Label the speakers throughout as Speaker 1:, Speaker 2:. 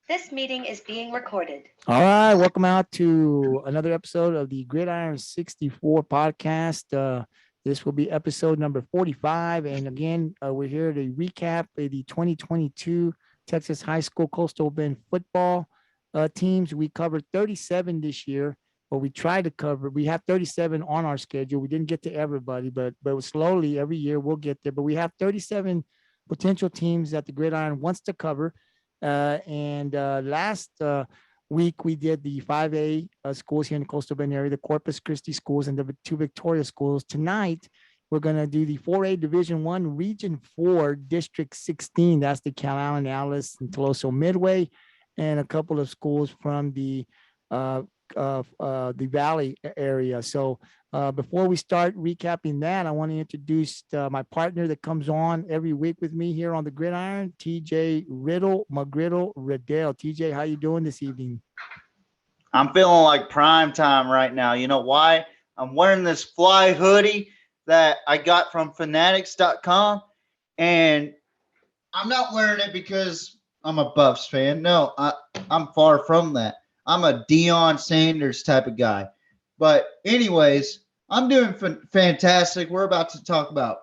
Speaker 1: This meeting is being recorded.
Speaker 2: All right, welcome out to another episode of the Gridiron 64 podcast. This will be episode number 45. And again, we're here to recap the 2022 Texas High School Coastal Bend football teams. We covered 37 this year, but we tried to cover. We have 37 on our schedule. We didn't get to everybody, but slowly every year we'll get there. But we have 37 potential teams that the Gridiron wants to cover. And last week we did the 5A schools here in the Coastal Bend area, the Corpus Christi schools and the two Victoria schools. Tonight we're going to do the 4A Division 1 Region 4 District 16. That's the Calallen, Alice, and Tuloso-Midway, and a couple of schools from the Valley area. So before we start recapping that, I want to introduce my partner that comes on every week with me here on the Gridiron, TJ Riddell, Riddell. TJ, how you doing this evening?
Speaker 3: I'm feeling like prime time right now. You know why? I'm wearing this fly hoodie that I got from fanatics.com, and I'm not wearing it because I'm a Buffs fan. No, I'm far from that. I'm a Deion Sanders type of guy. But anyways, I'm doing fantastic. We're about to talk about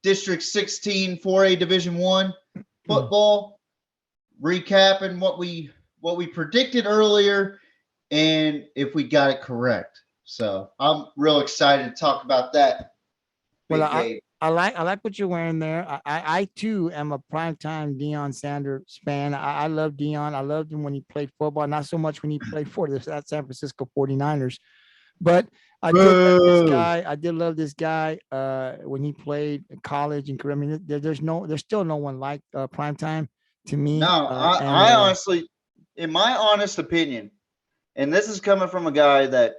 Speaker 3: District 16 4A Division 1 football, recapping what we predicted earlier and if we got it correct. So I'm real excited to talk about that.
Speaker 2: Well, I like what you're wearing there. I too am a primetime Deion Sanders fan. I love Deion. I loved him when he played football, not so much when he played for the San Francisco 49ers. But I did love this guy. I did love this guy when he played in college and career. I mean, there's still no one like primetime to me.
Speaker 3: No, I honestly, in my honest opinion, and this is coming from a guy that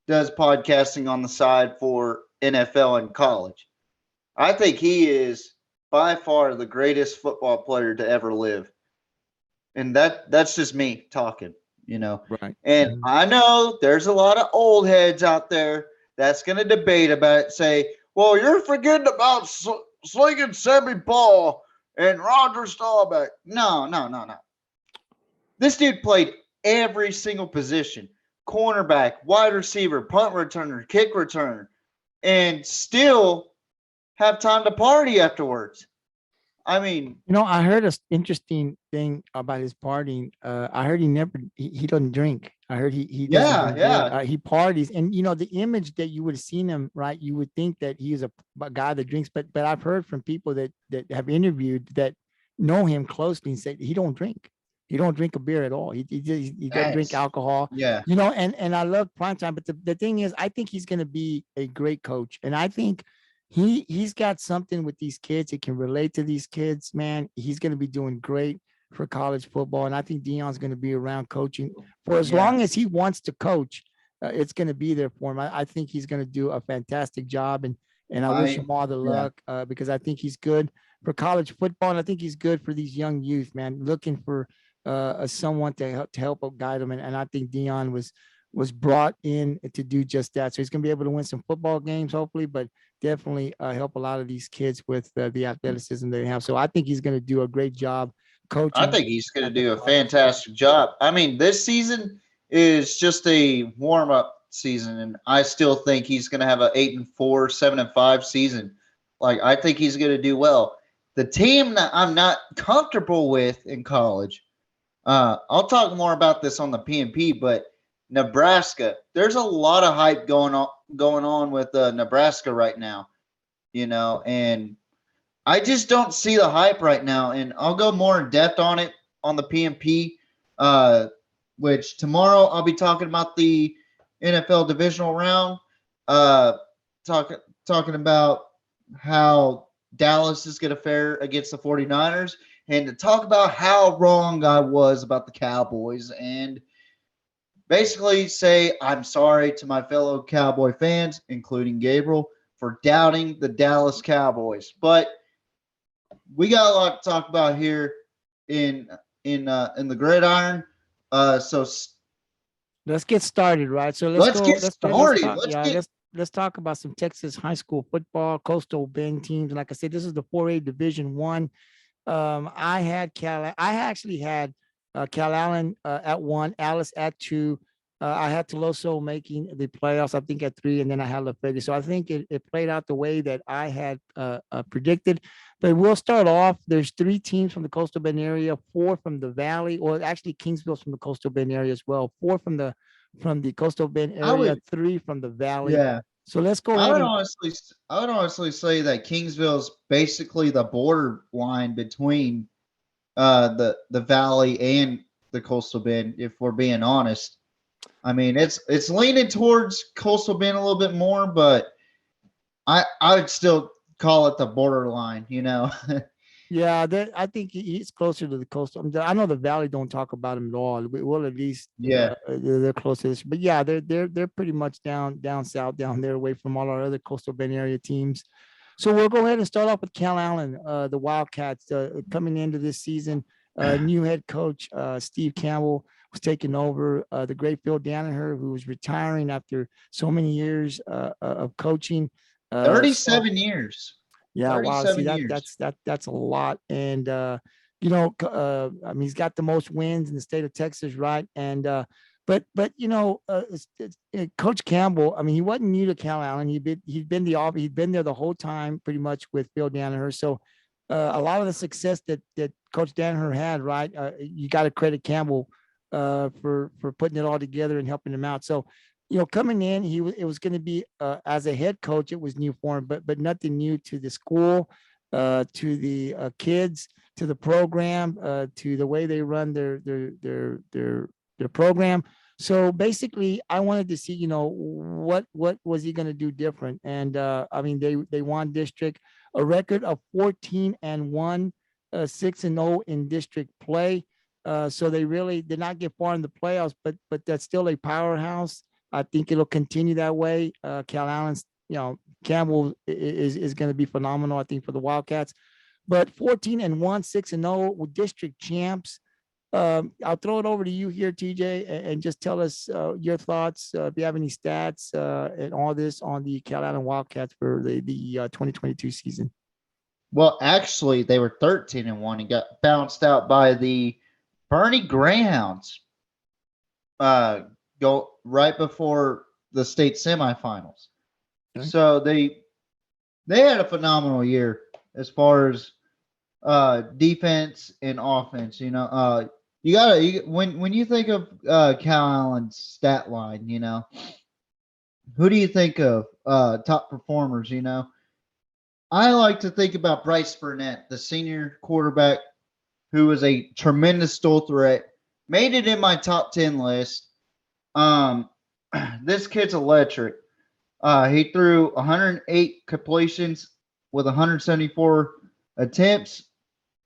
Speaker 3: does podcasting on the side for NFL and college, I think he is by far the greatest football player to ever live. And that's just me talking, you know.
Speaker 2: Right.
Speaker 3: And I know there's a lot of old heads out there that's going to debate about it, say, well, you're forgetting about slinging Sammy Ball and Roger Staubach. No. This dude played every single position. Cornerback, wide receiver, punt returner, kick returner, and still have time to party afterwards. I mean,
Speaker 2: I heard an interesting thing about his partying. I heard he doesn't drink. I heard he he parties, and the image that you would have seen him, right? You would think that he is a guy that drinks, but I've heard from people that have interviewed that know him closely and say he don't drink. He don't drink a beer at all. He doesn't drink alcohol.
Speaker 3: Yeah.
Speaker 2: And I love primetime, but the thing is, I think he's going to be a great coach, and I think he's got something with these kids. He can relate to these kids, man. He's going to be doing great for college football. And I think Deion's going to be around coaching for as long as he wants to coach. It's going to be there for him. I think he's going to do a fantastic job. And I wish him all the luck because I think he's good for college football. And I think he's good for these young youth, man, looking for someone to help guide them. And I think Deion was brought in to do just that. So he's going to be able to win some football games, hopefully, but definitely help a lot of these kids with the athleticism they have. So I think he's going to do a great job coaching.
Speaker 3: I think he's going to do a fantastic job. I mean, this season is just a warm-up season, and I still think he's going to have an 8-4, 7-5 season. Like, I think he's going to do well. The team that I'm not comfortable with in college, I'll talk more about this on the PNP, but Nebraska, there's a lot of hype going on with Nebraska right now, and I just don't see the hype right now. And I'll go more in depth on it on the PNP, which tomorrow I'll be talking about the NFL divisional round, talking about how Dallas is going to fare against the 49ers, and to talk about how wrong I was about the Cowboys, and basically say I'm sorry to my fellow Cowboy fans, including Gabriel, for doubting the Dallas Cowboys. But we got a lot to talk about here in the Gridiron. So
Speaker 2: let's get started, right? So
Speaker 3: let's get started.
Speaker 2: Let's talk about some Texas high school football, Coastal Bend teams. And like I said, this is the 4A Division 1 I had I actually had Calallen at 1, Alice at 2. I had Tuloso making the playoffs, I think, at 3, and then I had La Feria. So I think it played out the way that I had predicted. But we'll start off. There's 3 teams from the Coastal Bend area, 4 from the Valley, or actually Kingsville's from the Coastal Bend area as well. 4 from the Coastal Bend
Speaker 3: I
Speaker 2: area,
Speaker 3: would,
Speaker 2: 3 from the Valley.
Speaker 3: yeah.
Speaker 2: So let's go
Speaker 3: I
Speaker 2: ahead
Speaker 3: would
Speaker 2: and
Speaker 3: honestly, I would honestly say that Kingsville's basically the borderline between the Valley and the Coastal Bend. If we're being honest, I mean it's leaning towards Coastal Bend a little bit more, but I would still call it the borderline. You know,
Speaker 2: yeah, I think he's closer to the coastal. I know the Valley don't talk about him at all. We'll at least
Speaker 3: yeah.
Speaker 2: they're close to this, but yeah, they're pretty much down south down there, away from all our other coastal Bend area teams. So we'll go ahead and start off with Calallen, the Wildcats, coming into this season. New head coach Steve Campbell was taking over. The great Phil Danaher, who was retiring after so many years of coaching.
Speaker 3: 37 years.
Speaker 2: Yeah, wow. See
Speaker 3: 37 years.
Speaker 2: That's a lot. And I mean, he's got the most wins in the state of Texas, right? And but Coach Campbell, I mean, he wasn't new to Calallen. He'd been there the whole time, pretty much, with Phil Danaher. So a lot of the success that Coach Danaher had, right? You got to credit Campbell for putting it all together and helping him out. So coming in, it was going to be as a head coach, it was new for him, but nothing new to the school, to the kids, to the program, to the way they run their program. So basically, I wanted to see, what was he going to do different? And I mean, they won district, a record of 14-1, 6-0 in district play. So they really did not get far in the playoffs, but that's still a powerhouse. I think it'll continue that way. Calallen's, Campbell is going to be phenomenal, I think, for the Wildcats. But 14-1, 6-0 with district champs. I'll throw it over to you here, TJ, and just tell us your thoughts, if you have any stats and all this on the Calallen Wildcats for the 2022 season.
Speaker 3: Well, actually, they were 13-1 and got bounced out by the Bernie Greyhounds. Go right before the state semifinals. Okay. So they had a phenomenal year as far as defense and offense. You gotta when you think of Calallen's stat line, who do you think of top performers? I like to think about Bryce Burnett, the senior quarterback, who was a tremendous dual threat, made it in my top 10 list. This kid's electric. He threw 108 completions with 174 attempts,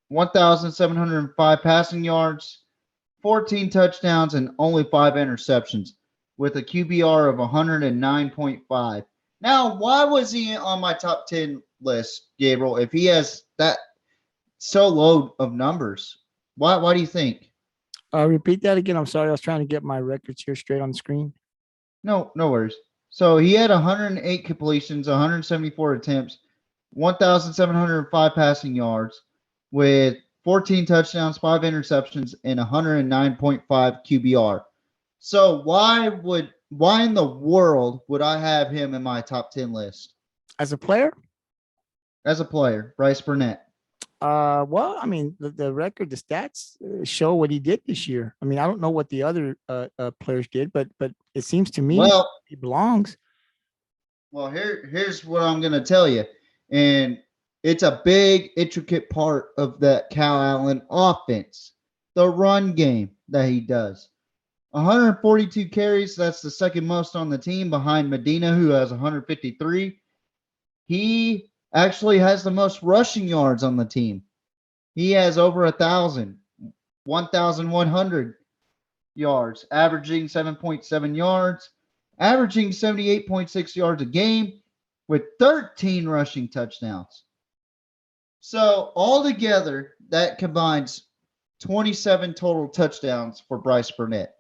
Speaker 3: 1,705 passing yards, 14 touchdowns, and only 5 interceptions, with a QBR of 109.5. Now, why was he on my top 10 list, Gabriel, if he has that so low of numbers? Why do you think?
Speaker 2: Repeat that again. I'm sorry. I was trying to get my records here straight on the screen.
Speaker 3: No worries. So he had 108 completions, 174 attempts, 1,705 passing yards, with 14 touchdowns, 5 interceptions, and 109.5 QBR. So why in the world would I have him in my top 10 list?
Speaker 2: As a player?
Speaker 3: As a player, Bryce Burnett.
Speaker 2: Well, I mean, the record, the stats show what he did this year. I mean, I don't know what the other players did, but it seems to me he belongs.
Speaker 3: Well, here's what I'm going to tell you. And it's a big, intricate part of that Calallen offense, the run game that he does. 142 carries, that's the second most on the team behind Medina, who has 153. He actually has the most rushing yards on the team. He has over 1,100 yards, averaging 7.7 yards, averaging 78.6 yards a game with 13 rushing touchdowns. So altogether, that combines 27 total touchdowns for Bryce Burnett.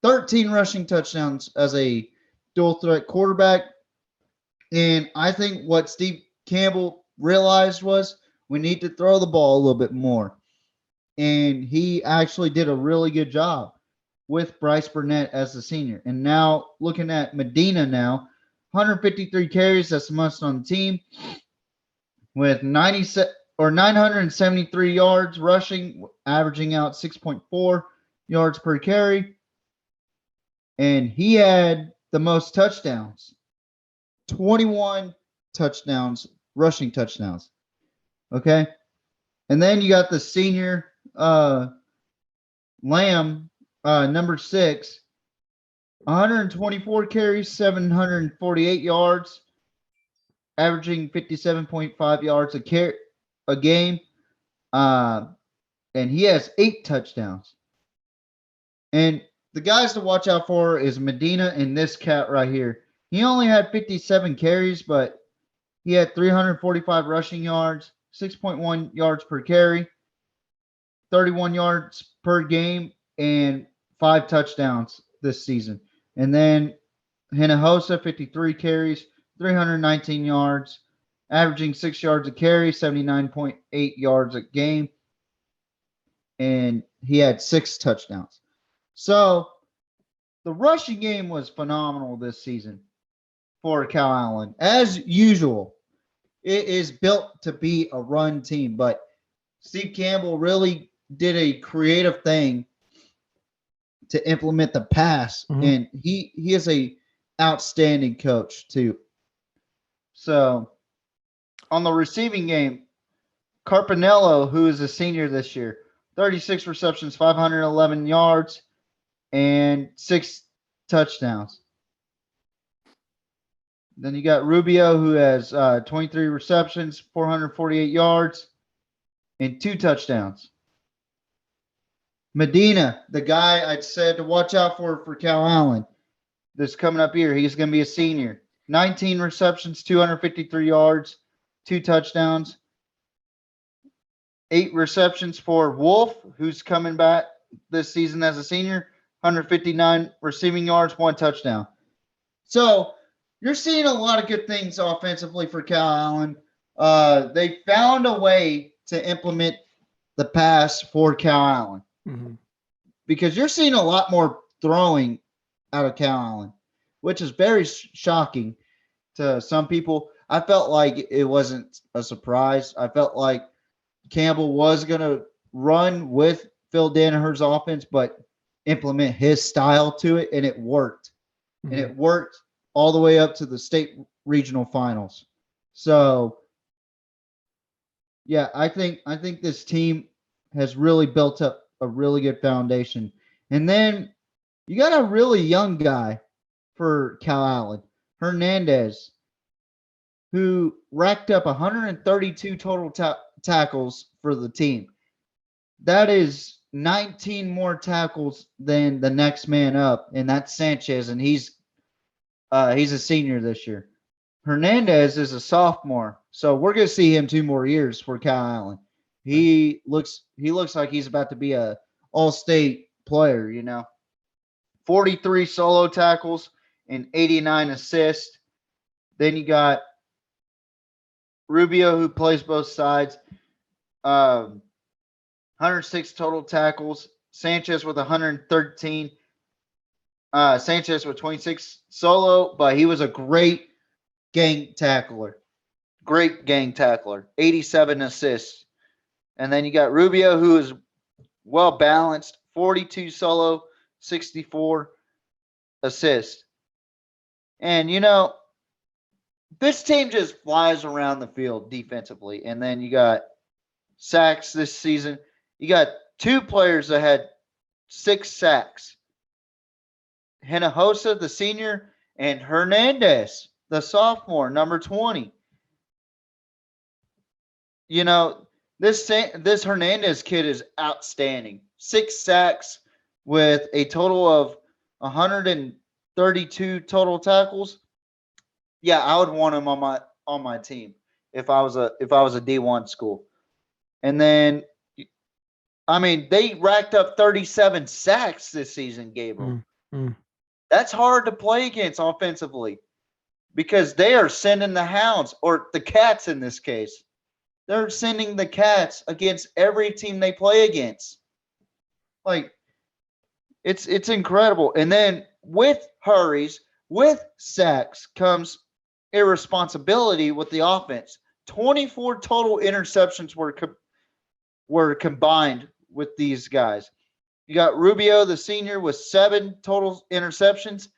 Speaker 3: 13 rushing touchdowns as a dual threat quarterback. And I think what Steve Campbell realized was, We need to throw the ball a little bit more. And he actually did a really good job with Bryce Burnett as the senior. And now looking at Medina now, 153 carries, that's the most on the team, with 973 yards rushing, averaging out 6.4 yards per carry. And he had the most touchdowns, 21 touchdowns, rushing touchdowns. Okay. And then you got the senior Lamb, number 6, 124 carries, 748 yards, averaging 57.5 yards a game. And he has 8 touchdowns. And the guys to watch out for is Medina and this cat right here. He only had 57 carries, but he had 345 rushing yards, 6.1 yards per carry, 31 yards per game, and 5 touchdowns this season. And then Hinojosa, 53 carries, 319 yards, averaging 6 yards a carry, 79.8 yards a game, and he had 6 touchdowns. So the rushing game was phenomenal this season for Calallen. As usual, it is built to be a run team, but Steve Campbell really did a creative thing to implement the pass, and he is a outstanding coach too. So on the receiving game, Carpinello, who is a senior this year, 36 receptions, 511 yards, and 6 touchdowns. Then you got Rubio, who has 23 receptions, 448 yards, and 2 touchdowns. Medina, the guy I'd said to watch out for Calallen, this coming up here, he's going to be a senior. 19 receptions, 253 yards, 2 touchdowns. 8 receptions for Wolf, who's coming back this season as a senior. 159 receiving yards, 1 touchdown. So you're seeing a lot of good things offensively for Calallen. They found a way to implement the pass for Calallen. Because you're seeing a lot more throwing out of Calallen, which is very shocking to some people. I felt like it wasn't a surprise. I felt like Campbell was going to run with Phil Danaher's offense, but implement his style to it, and it worked. And it worked all the way up to the state regional finals. So, yeah, I think this team has really built up a really good foundation. And then you got a really young guy for Calallen, Hernandez, who racked up 132 total tackles for the team. That is 19 more tackles than the next man up, and that's Sanchez, and he's a senior this year. Hernandez is a sophomore, so we're going to see him 2 more years for Calallen. He looks like he's about to be a all-state player, 43 solo tackles and 89 assists. Then you got Rubio, who plays both sides. 106 total tackles. Sanchez with 113. Sanchez with 26 solo, but he was a great gang tackler. 87 assists. And then you got Rubio, who is well balanced, 42 solo, 64 assists. And, this team just flies around the field defensively. And then you got sacks this season. You got 2 players that had 6 sacks. Hinojosa, the senior, and Hernandez, the sophomore, number 20. This Hernandez kid is outstanding. 6 sacks with a total of 132 total tackles. Yeah, I would want him on my team if I was a D1 school. And then, they racked up 37 sacks this season, Gabriel. That's hard to play against offensively because they are sending the hounds, or the Cats in this case, they're sending the Cats against every team they play against. Like, it's incredible. And then with hurries, with sacks comes irresponsibility with the offense. 24 total interceptions were combined with these guys. You got Rubio, the senior, with 7 total interceptions.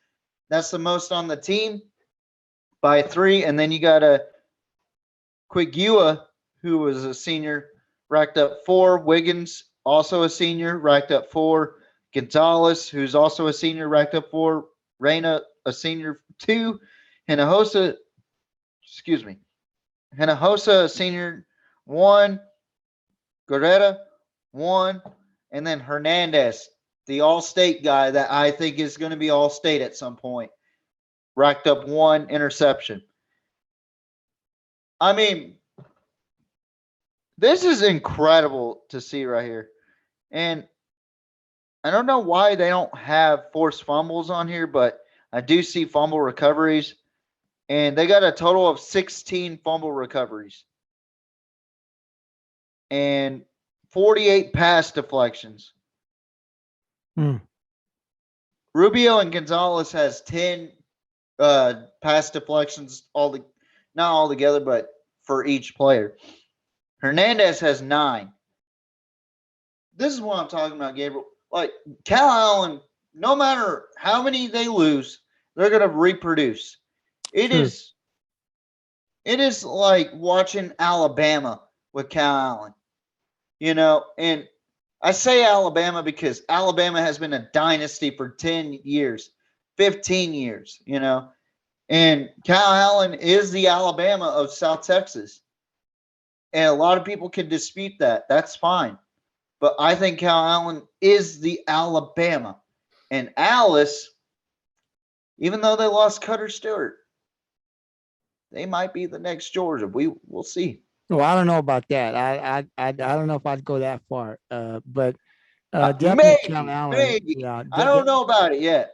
Speaker 3: That's the most on the team by 3. And then you got a Quigua, who was a senior, racked up 4. Wiggins, also a senior, racked up 4. Gonzalez, who's also a senior, racked up 4. Reyna, a senior, 2. Hinojosa, a senior, 1. Guerrera, 1. And then Hernandez, the all-state guy that I think is going to be all-state at some point, racked up 1 interception. I mean, this is incredible to see right here. And I don't know why they don't have forced fumbles on here, but I do see fumble recoveries. And they got a total of 16 fumble recoveries. And 48 pass deflections. Rubio and Gonzalez has 10 pass deflections, not all together, but for each player. Hernandez has 9. This is what I'm talking about, Gabriel. Like, Calallen, no matter how many they lose, they're going to reproduce. It is like watching Alabama with Calallen. And I say Alabama because Alabama has been a dynasty for 10 years, 15 years, And Calallen is the Alabama of South Texas. And a lot of people can dispute that. That's fine. But I think Calallen is the Alabama. And Alice, even though they lost Cutter Stewart, they might be the next Georgia. We'll see.
Speaker 2: Well, I don't know about that. I don't know if I'd go that far. But definitely Calallen.
Speaker 3: Maybe.
Speaker 2: Yeah,
Speaker 3: I don't know about it yet.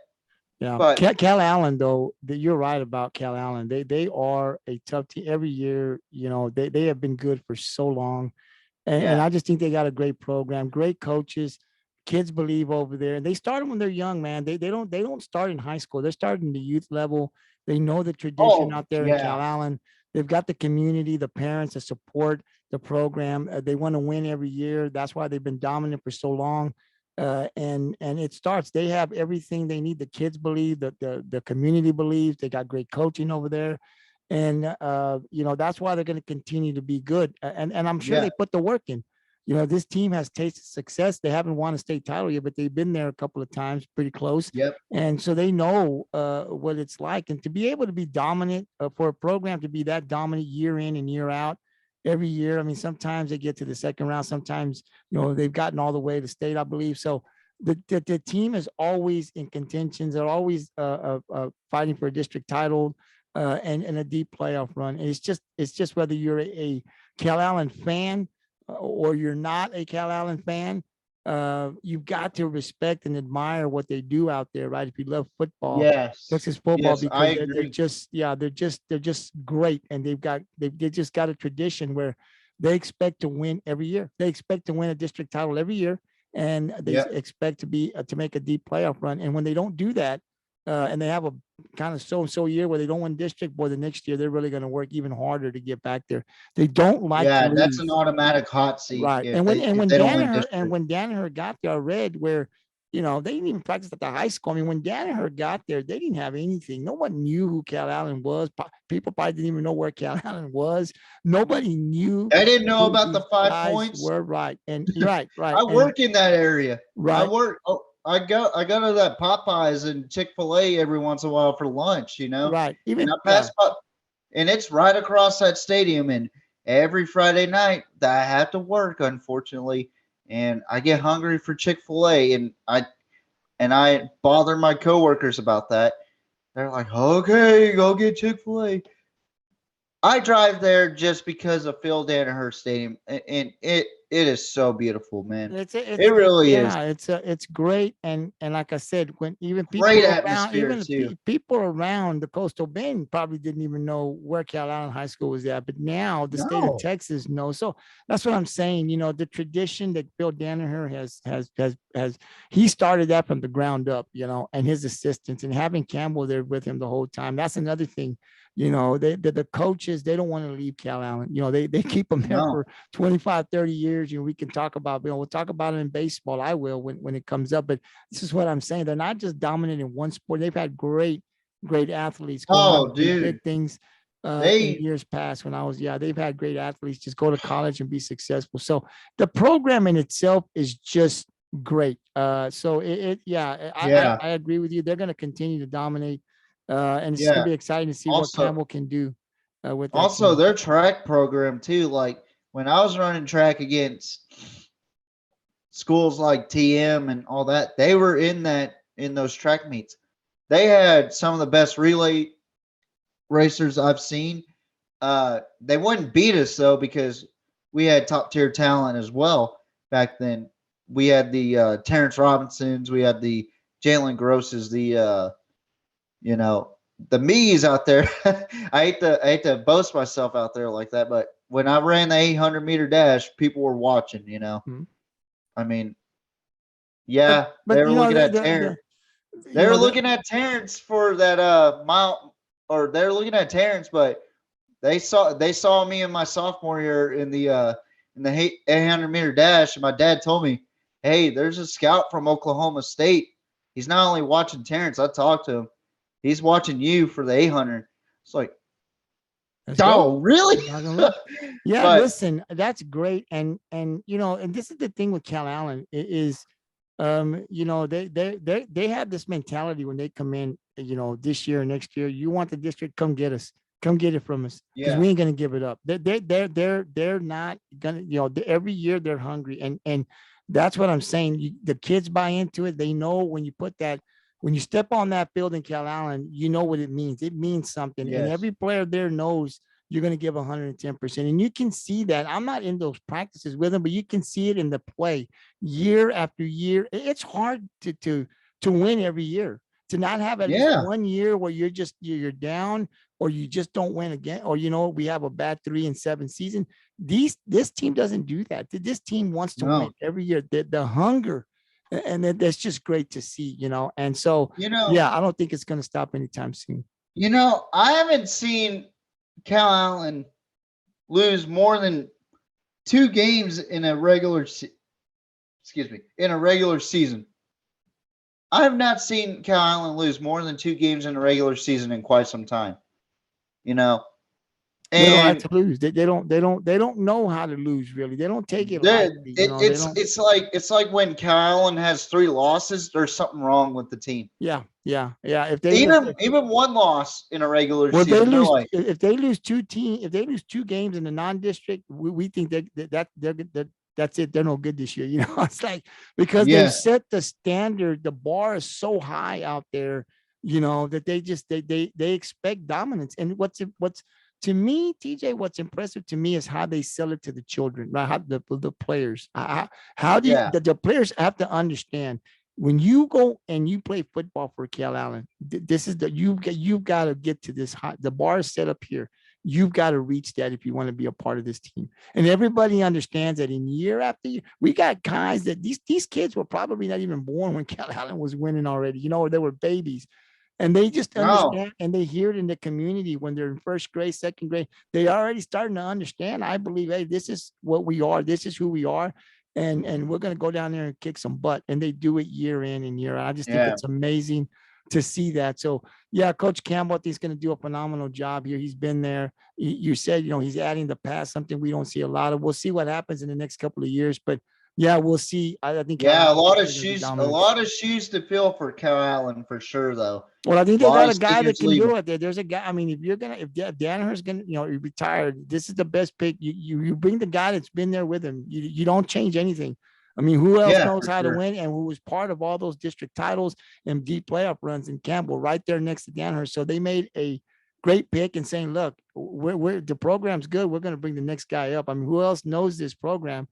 Speaker 2: Yeah,
Speaker 3: but
Speaker 2: Calallen, though, you're right about Calallen. They are a tough team every year. They have been good for so long, and I just think they got a great program, great coaches. Kids believe over there, and they start when they're young, man. They don't start in high school. They're starting the youth level. They know the tradition out there in Calallen. They've got the community, the parents, the support, the program. They want to win every year. That's why they've been dominant for so long. And it starts. They have everything they need. The kids believe, the community believes. They got great coaching over there, and that's why they're going to continue to be good. And I'm sure they put the work in. This team has tasted success. They haven't won a state title yet, but they've been there a couple of times, pretty close.
Speaker 3: Yep.
Speaker 2: And so they know what it's like. And to be able to be dominant for a program to be that dominant year in and year out, every year. I mean, sometimes they get to the second round. Sometimes, they've gotten all the way to state, I believe. So the team is always in contention. They're always fighting for a district title and a deep playoff run. And it's just whether you're a Calallen fan or you're not a Calallen fan, you've got to respect and admire what they do out there, right? If you love football, Texas football, because they're just great, and they just got a tradition where they expect to win every year. They expect to win a district title every year, and they expect to make a deep playoff run. And when they don't do that, and they have a kind of so-and-so year where they don't win district, boy, the next year they're really going to work even harder to get back there. They don't like to lose.
Speaker 3: That's an automatic hot seat,
Speaker 2: right? And when Danaher got there, I read where they didn't even practice at the high school. I mean, when Danaher got there, they didn't have anything. No one knew who Calallen was. People probably didn't even know where Calallen was. Nobody knew.
Speaker 3: I didn't know about the 5 points.
Speaker 2: Were right, and right.
Speaker 3: I work in that area.
Speaker 2: Right.
Speaker 3: I go to that Popeyes and Chick-fil-A every once in a while for lunch,
Speaker 2: Right.
Speaker 3: Even I pass by, and it's right across that stadium. And every Friday night that I have to work, unfortunately, and I get hungry for Chick-fil-A, and I bother my coworkers about that. They're like, "Okay, go get Chick-fil-A." I drive there just because of Phil Danaher Stadium, and is so beautiful, man.
Speaker 2: It's
Speaker 3: It really is.
Speaker 2: yeah, it's great. And like I said, when even
Speaker 3: Great
Speaker 2: people around,
Speaker 3: atmosphere
Speaker 2: even the
Speaker 3: too.
Speaker 2: people around the coastal bend probably didn't even know where Calallen High School was at, but now the state of
Speaker 3: No.
Speaker 2: Texas knows. So that's what I'm saying. You know, the tradition that Bill Danaher has he started that from the ground up. You know, and his assistants and having Campbell there with him the whole time. That's another thing. You know, the coaches, they don't want to leave Calallen. You know, they keep them there
Speaker 3: No.
Speaker 2: for 25, 30 years. You know, we can talk about, you know, we'll talk about it in baseball. I will when it comes up. But this is what I'm saying. They're not just dominant in one sport. They've had great athletes go on
Speaker 3: Oh,
Speaker 2: to do big
Speaker 3: dude.
Speaker 2: things in
Speaker 3: They
Speaker 2: years past when I was, yeah, they've had great athletes just go to college and be successful. So the program in itself is just great. So yeah,
Speaker 3: yeah.
Speaker 2: I agree with you. They're going to continue to dominate. And it's going to
Speaker 3: Yeah.
Speaker 2: be exciting to see what
Speaker 3: Also,
Speaker 2: Campbell can do with that
Speaker 3: also
Speaker 2: team.
Speaker 3: their track program too. Like when I was running track against schools like TM and all that, they were in those track meets. They had some of the best relay racers I've seen. They wouldn't beat us though because we had top tier talent as well back then. We had the Terrence Robinsons, we had the Jalen Grosses, the you know the me's out there. I hate to boast myself out there like that, but when I ran the 800-meter dash, people were watching. You know,
Speaker 2: Mhm.
Speaker 3: I mean, yeah, they
Speaker 2: But
Speaker 3: were
Speaker 2: you know
Speaker 3: looking at Terrence. They
Speaker 2: you
Speaker 3: were
Speaker 2: know
Speaker 3: looking at Terrence for that mile, or they're looking at Terrence, but they saw me in my sophomore year in the 800-meter dash, and my dad told me, "Hey, there's a scout from Oklahoma State. He's not only watching Terrence. I talked to him. He's watching you for the 800." It's like,
Speaker 2: let's
Speaker 3: oh,
Speaker 2: go.
Speaker 3: really?
Speaker 2: Not gonna lie. Yeah,
Speaker 3: But
Speaker 2: listen, that's great. And you know, and this is the thing with Calallen is you know, they have this mentality when they come in, you know, this year, next year, you want the district, come get us, come get it from us, because
Speaker 3: yeah,
Speaker 2: we ain't gonna give it up. They're not gonna, you know, every year they're hungry, and that's what I'm saying. The kids buy into it. They know when you put that, when you step on that field in Calallen, you know what it means. It means something, and
Speaker 3: yes,
Speaker 2: every player there knows you're going to give 110%. And you can see that. I'm not in those practices with them, but you can see it in the play year after year. It's hard to win every year. To not have at least
Speaker 3: yeah,
Speaker 2: 1 year where you're down or you just don't win again, or you know, we have a bad 3-7 season. This team doesn't do that. This team wants to win
Speaker 3: no,
Speaker 2: every year. The hunger, and that's just great to see, you know. And so
Speaker 3: you know,
Speaker 2: yeah, I don't think it's going to stop anytime soon.
Speaker 3: I haven't seen Cal Allen lose more than 2 games in a regular season. I have not seen Cal Allen lose more than 2 games in a regular season in quite some time. You know,
Speaker 2: They don't like
Speaker 3: and
Speaker 2: to lose. They don't know how to lose really. They don't take it
Speaker 3: the
Speaker 2: lightly. You
Speaker 3: it,
Speaker 2: know, they
Speaker 3: it's
Speaker 2: don't.
Speaker 3: it's like when Cal Allen has 3 losses, there's something wrong with the team.
Speaker 2: Yeah. If they if,
Speaker 3: Even one loss in a regular
Speaker 2: well, they
Speaker 3: season, they're
Speaker 2: lose
Speaker 3: like,
Speaker 2: if they lose if they lose 2 games in the non-district, we think that's it. They're no good this year. You know, it's like because they've
Speaker 3: yes,
Speaker 2: set the standard, the bar is so high out there, you know, that they expect dominance. And what's to me, TJ, what's impressive to me is how they sell it to the children, right? How the players, how do
Speaker 3: yeah,
Speaker 2: the players have to understand when you go and you play football for Calallen, this is you've got to get to this high. The bar is set up here. You've got to reach that if you want to be a part of this team. And everybody understands that in year after year, we got guys that these kids were probably not even born when Calallen was winning already. You know, they were babies. And they just
Speaker 3: no,
Speaker 2: understand and they hear it in the community when they're in first grade, second grade. They already starting to understand. I believe, hey, this is what we are. This is who we are, and we're gonna go down there and kick some butt. And they do it year in and year out. I just think
Speaker 3: yeah,
Speaker 2: it's amazing to see that. So yeah, Coach Campbell, I think he's gonna do a phenomenal job here. He's been there. You said, you know, he's adding the pass, something we don't see a lot of. We'll see what happens in the next couple of years, but yeah, we'll see. I think
Speaker 3: yeah. A
Speaker 2: dominant.
Speaker 3: lot of shoes to fill for Cal Allen for sure, though.
Speaker 2: Well, I think
Speaker 3: A
Speaker 2: they
Speaker 3: lot
Speaker 2: got
Speaker 3: of
Speaker 2: a guy that
Speaker 3: seniors
Speaker 2: can do
Speaker 3: leaving.
Speaker 2: it. There's a guy. I mean, if Danaher's gonna, you know, retired, this is the best pick. You bring the guy that's been there with him. You don't change anything. I mean, who else
Speaker 3: Yeah,
Speaker 2: knows
Speaker 3: for
Speaker 2: how to
Speaker 3: sure.
Speaker 2: win and who was part of all those district titles and deep playoff runs in Campbell right there next to Danaher. So they made a great pick and saying, look, we're the program's good. We're going to bring the next guy up. I mean, who else knows this program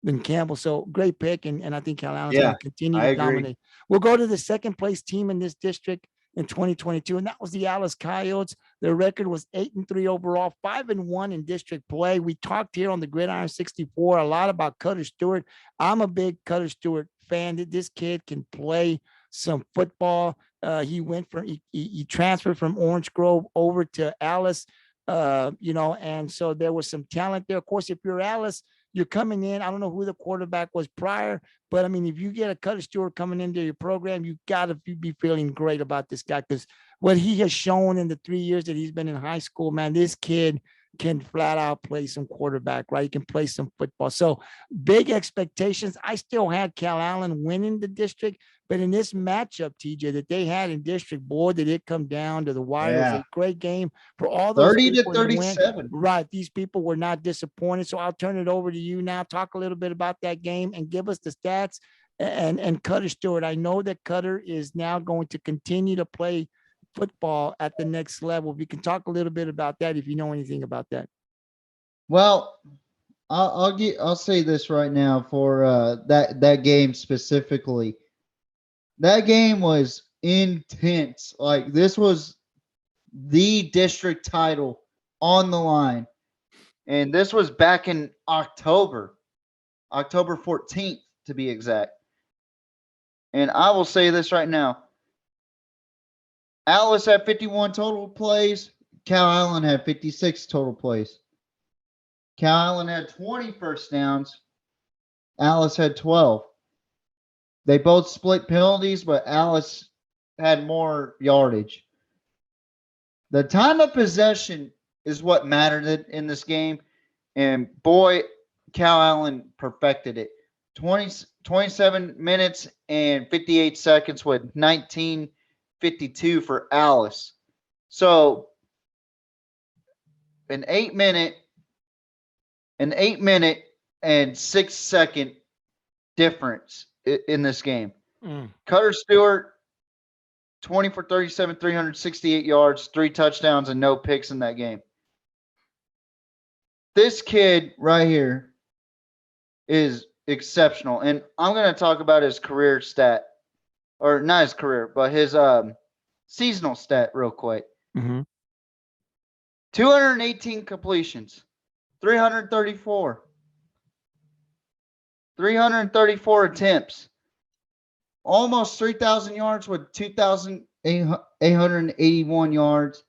Speaker 2: than Campbell. So great pick. And I think Calallen's
Speaker 3: Yeah,
Speaker 2: going to continue
Speaker 3: I
Speaker 2: to
Speaker 3: agree.
Speaker 2: dominate. We'll go to the second place team in this district in 2022, and that was the Alice Coyotes. Their record was 8-3 overall, 5-1 in district play. We talked here on the Gridiron 64 a lot about Cutter Stewart. I'm a big Cutter Stewart fan. This kid can play some football. He transferred from Orange Grove over to Alice, and so there was some talent there. Of course, if you're Alice, you're coming in. I don't know who the quarterback was prior, but I mean, if you get a Cutter Stewart coming into your program, you got to be feeling great about this guy, because what he has shown in the 3 years that he's been in high school, man, this kid can flat out play some quarterback, right? He can play some football. So big expectations. I still had Calallen winning the district, but in this matchup, TJ, that they had in district, boy, did it come down to the wire. It was a great game for all those
Speaker 3: 30 to
Speaker 2: people that went.
Speaker 3: 37.
Speaker 2: Right. These people were not disappointed. So I'll turn it over to you now. Talk a little bit about that game and give us the stats and Cutter Stewart. I know that Cutter is now going to continue to play football at the next level. If you can talk a little bit about that, if you know anything about that.
Speaker 3: Well, I'll say this right now for that game specifically. That game was intense. Like, this was the district title on the line, and this was back in October 14th to be exact. And I will say this right now. Alice had 51 total plays. Calallen had 56 total plays. Calallen had 20 first downs. Alice had 12. They both split penalties, but Alice had more yardage. The time of possession is what mattered in this game. And boy, Calallen perfected it. 27 minutes and 58 seconds with 19:52 for Alice. So an 8 minute and 6 second difference in this game. Cutter Stewart, 20 for 37, 368 yards, 3 touchdowns, and no picks in that game. This kid right here is exceptional. And I'm going to talk about his career stat, or not his career, but his seasonal stat real quick. 218 completions, 334 attempts, almost 3,000 yards with 2,881 yards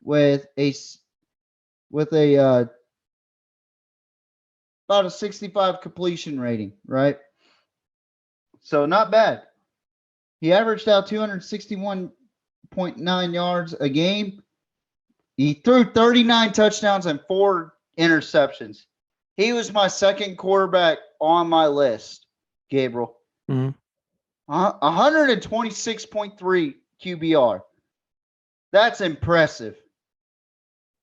Speaker 3: with a about a 65 completion rating, right? So not bad. He averaged out 261.9 yards a game. He threw 39 touchdowns and 4 interceptions. He was my second quarterback on my list, Gabriel. 126.3 QBR. That's impressive.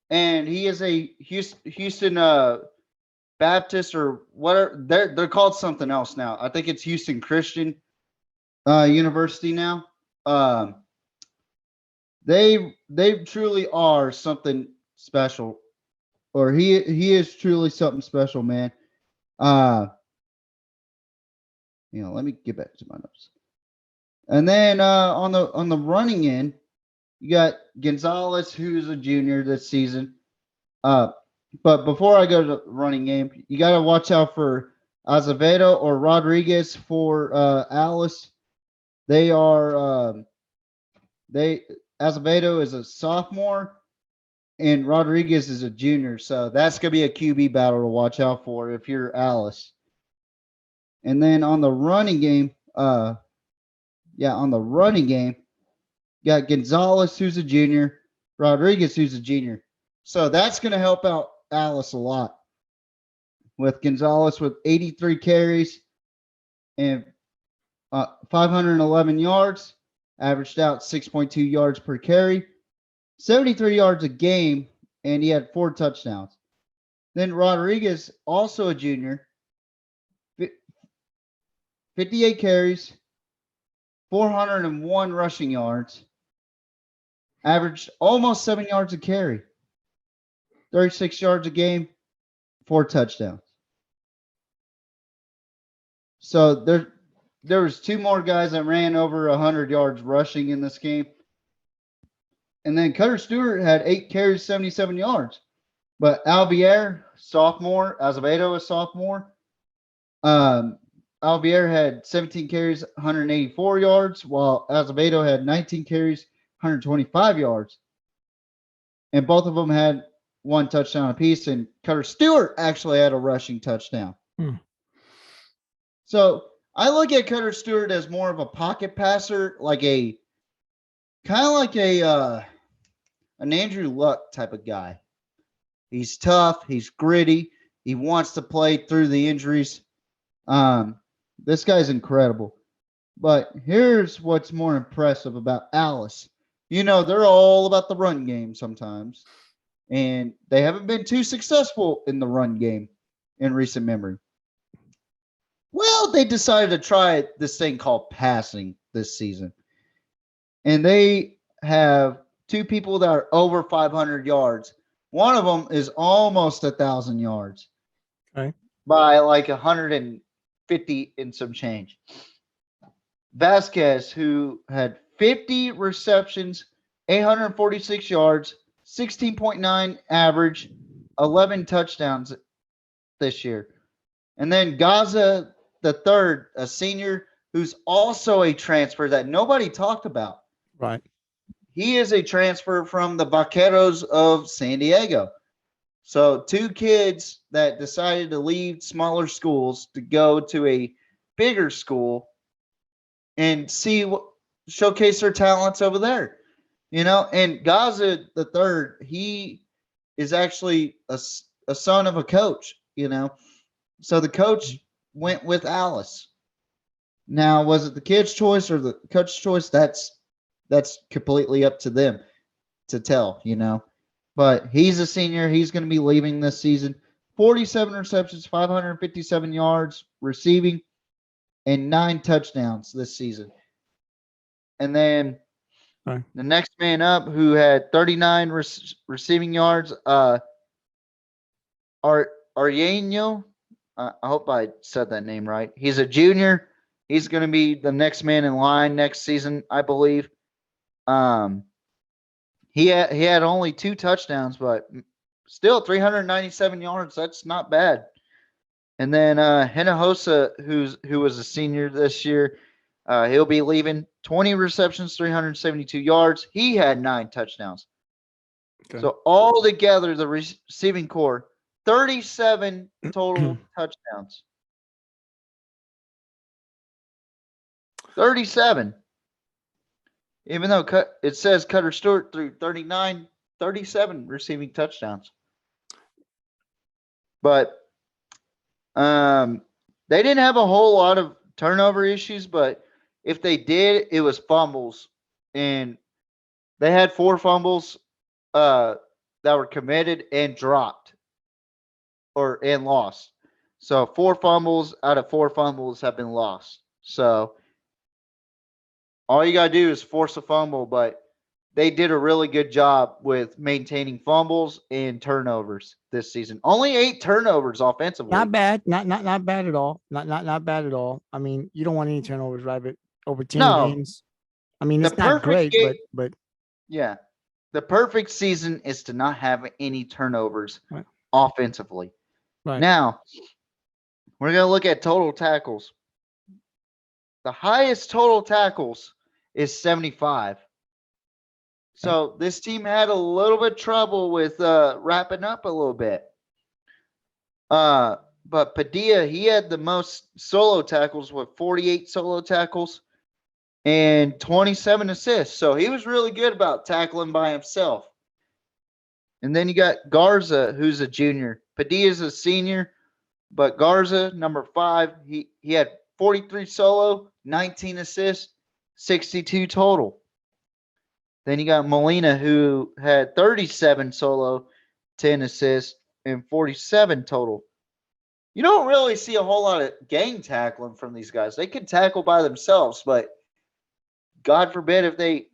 Speaker 3: And he is a Houston Baptist or whatever. They're called something else now. I think it's Houston Christian University now. They truly are something special, or he is truly something special, man. Let me get back to my notes. And then on the running end, you got Gonzalez, who's a junior this season. But before I go to the running game, you got to watch out for Azevedo or Rodriguez for Alice. They are Azevedo is a sophomore and Rodriguez is a junior, so that's gonna be a QB battle to watch out for if you're Alice. And then on the running game, you got Gonzalez, who's a junior, Rodriguez, who's a junior. So that's gonna help out Alice a lot. With Gonzalez with 83 carries and 511 yards, averaged out 6.2 yards per carry, 73 yards a game, and he had 4 touchdowns. Then Rodriguez, also a junior, 58 carries, 401 rushing yards, averaged almost 7 yards a carry, 36 yards a game, 4 touchdowns.
Speaker 4: So there was two more guys that ran over 100 yards rushing in this game. And then Cutter Stewart had 8 carries, 77 yards. But Alvier, sophomore, Azevedo, a sophomore. Alvier had 17 carries, 184 yards, while Azevedo had 19 carries, 125 yards. And both of them had 1 touchdown apiece. And Cutter Stewart actually had a rushing touchdown. So I look at Cutter Stewart as more of a pocket passer, like an Andrew Luck type of guy. He's tough. He's gritty. He wants to play through the injuries. This guy's incredible. But here's what's more impressive about Alice. They're all about the run game sometimes. And they haven't been too successful in the run game in recent memory. Well, they decided to try this thing called passing this season. And they have 2 people that are over 500 yards. One of them is almost 1,000 yards.
Speaker 2: Okay.
Speaker 4: By like 150 and some change. Vasquez, who had 50 receptions, 846 yards, 16.9 average, 11 touchdowns this year. And then Gaza the third, a senior who's also a transfer that nobody talked about.
Speaker 2: Right.
Speaker 4: He is a transfer from the Vaqueros of San Diego. So 2 kids that decided to leave smaller schools to go to a bigger school and showcase their talents over there. And Gaza the third, he is actually a son of a coach, So the coach went with Alice. Now, was it the kid's choice or the coach's choice? That's completely up to them to tell, But he's a senior. He's going to be leaving this season. 47 receptions, 557 yards receiving, and 9 touchdowns this season. And then the next man up who had 39 receiving yards, Arellano. I hope I said that name right. He's a junior. He's going to be the next man in line next season, I believe. He had only 2 touchdowns, but still 397 yards. That's not bad. And then Hinojosa, who was a senior this year, he'll be leaving. 20 receptions, 372 yards. He had 9 touchdowns. Okay. So all together, the receiving core, 37 total touchdowns. 37. Even though it says Cutter Stewart threw 37 receiving touchdowns. But they didn't have a whole lot of turnover issues, but if they did, it was fumbles. And they had 4 fumbles that were committed and dropped and lost. So 4 fumbles out of 4 fumbles have been lost. So all you got to do is force a fumble, but they did a really good job with maintaining fumbles and turnovers this season. Only 8 turnovers offensively.
Speaker 2: Not bad. Not bad at all. Not bad at all. I mean, you don't want any turnovers, right? But over 10 games. I mean, it's not great, but
Speaker 4: yeah. The perfect season is to not have any turnovers offensively.
Speaker 2: Right.
Speaker 4: Now, we're going to look at total tackles. The highest total tackles is 75. So this team had a little bit of trouble with wrapping up a little bit. But Padilla, he had the most solo tackles with 48 solo tackles and 27 assists. So he was really good about tackling by himself. And then you got Garza, who's a junior. Padilla's a senior, but Garza, number 5, he had 43 solo, 19 assists, 62 total. Then you got Molina, who had 37 solo, 10 assists, and 47 total. You don't really see a whole lot of gang tackling from these guys. They can tackle by themselves, but God forbid if they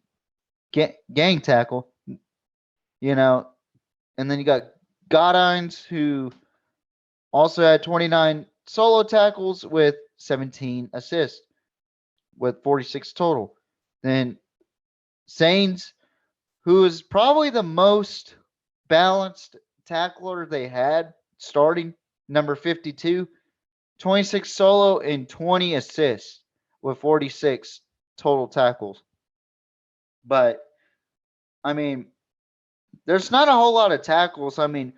Speaker 4: gang tackle, And then you got Godines, who also had 29 solo tackles with 17 assists with 46 total. Then Saints, who is probably the most balanced tackler they had starting, number 52, 26 solo and 20 assists with 46 total tackles. But, I mean, there's not a whole lot of tackles. I mean,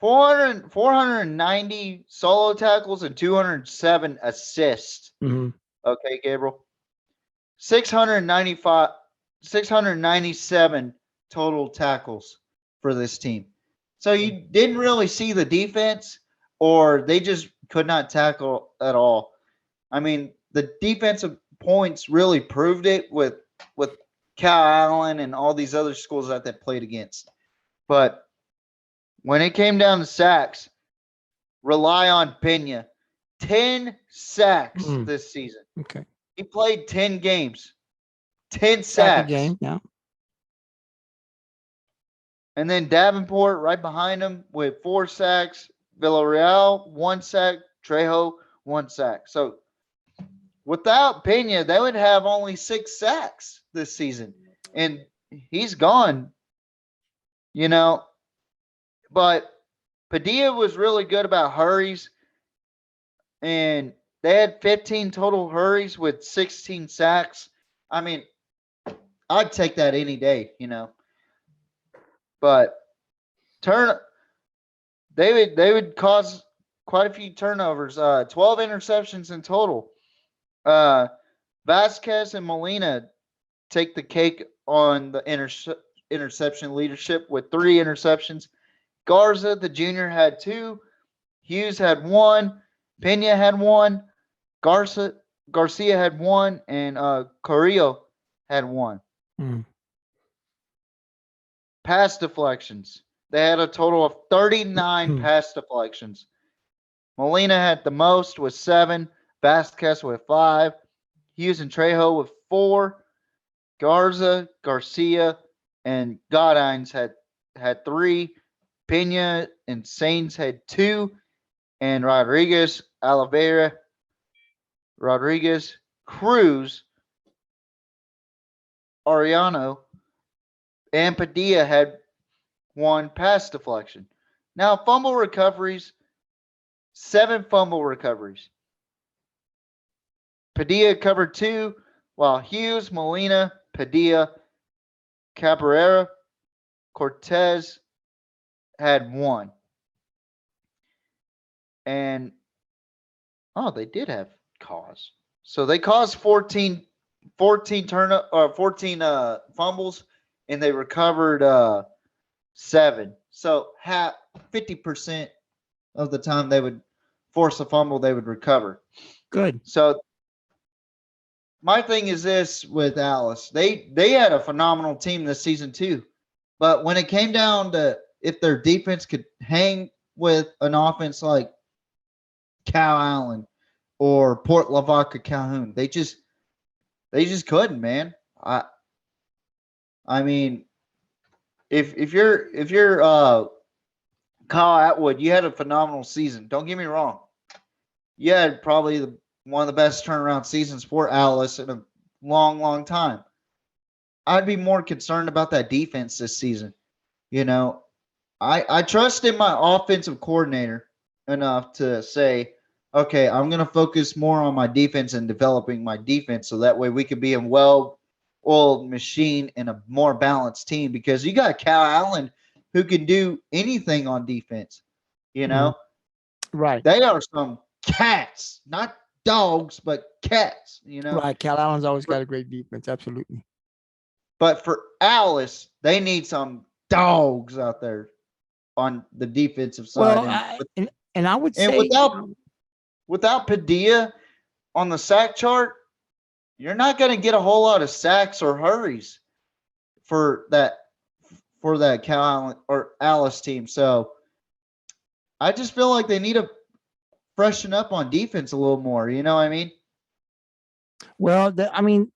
Speaker 4: 490 solo tackles and 207 assists.
Speaker 2: Mm-hmm.
Speaker 4: Okay, Gabriel. 697 total tackles for this team. So you didn't really see the defense, or they just could not tackle at all. I mean, the defensive points really proved it with Calallen and all these other schools that they played against. But when it came down to sacks, rely on Pena. 10 sacks this season.
Speaker 2: Okay.
Speaker 4: He played 10 games. 10
Speaker 2: Sack a
Speaker 4: sacks.
Speaker 2: game, yeah.
Speaker 4: And then Davenport right behind him with 4 sacks. Villarreal, 1 sack. Trejo, 1 sack. So without Pena, they would have only 6 sacks this season. And he's gone. You know, but Padilla was really good about hurries. And they had 15 total hurries with 16 sacks. I mean, I'd take that any day, you know. But they would cause quite a few turnovers. 12 interceptions in total. Vasquez and Molina take the cake on the interception leadership with 3 interceptions. Garza, the junior, had 2. Hughes had 1. Pena had 1. Garcia had 1. And Carrillo had 1. Pass deflections. They had a total of 39 pass deflections. Molina had the most with 7. Vasquez with 5. Hughes and Trejo with 4. Garza, Garcia, and Godines had 3. Pena and Sainz had 2. And Rodriguez, Oliveira, Rodriguez, Cruz, Ariano, and Padilla had 1 pass deflection. Now, fumble recoveries, 7 fumble recoveries. Padilla covered 2, while Hughes, Molina, Padilla, Cabrera, Cortez had 1. And, they did have cause. So they caused 14 fumbles, and they recovered 7. So 50% of the time they would force a fumble, they would recover.
Speaker 2: Good.
Speaker 4: So my thing is this with Alice. They had a phenomenal team this season too. But when it came down to if their defense could hang with an offense like Calallen or Port Lavaca Calhoun, they just couldn't, man. I mean, if you're Kyle Atwood, you had a phenomenal season. Don't get me wrong. You had probably one of the best turnaround seasons for Alice in a long, long time. I'd be more concerned about that defense this season. You know, I trust in my offensive coordinator enough to say, okay, I'm going to focus more on my defense and developing my defense so that way we could be a well-oiled machine and a more balanced team, because you got Calallen who can do anything on defense, you know?
Speaker 2: Right.
Speaker 4: They are some cats, not dogs, but cats, you know?
Speaker 2: Right. Calallen's always got a great defense. Absolutely.
Speaker 4: But for Alice, they need some dogs out there on the defensive side.
Speaker 2: Well, and I would say
Speaker 4: without Padilla on the sack chart, you're not going to get a whole lot of sacks or hurries for that Calallen or Alice team. So I just feel like they need to freshen up on defense a little more. You know what I mean?
Speaker 2: Well, they hung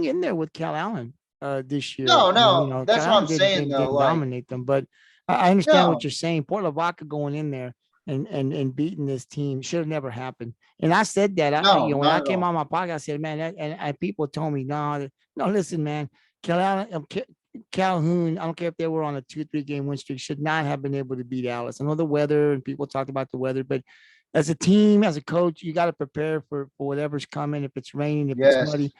Speaker 2: in there with Calallen this year.
Speaker 4: No, that's what I'm saying.
Speaker 2: Didn't dominate them, but I understand what you're saying. Port Lavaca going in there and beating this team. Should have never happened. And I said that.
Speaker 3: No,
Speaker 2: When I
Speaker 3: not at
Speaker 2: came
Speaker 3: all.
Speaker 2: on my podcast, I said, man, and people told me, no, listen, man, Calhoun, I don't care if they were on a 2-3 game win streak, should not have been able to beat Alice. I know the weather, and people talked about the weather, but as a team, as a coach, you got to prepare for whatever's coming. If it's raining, if it's
Speaker 3: Yes.
Speaker 2: muddy,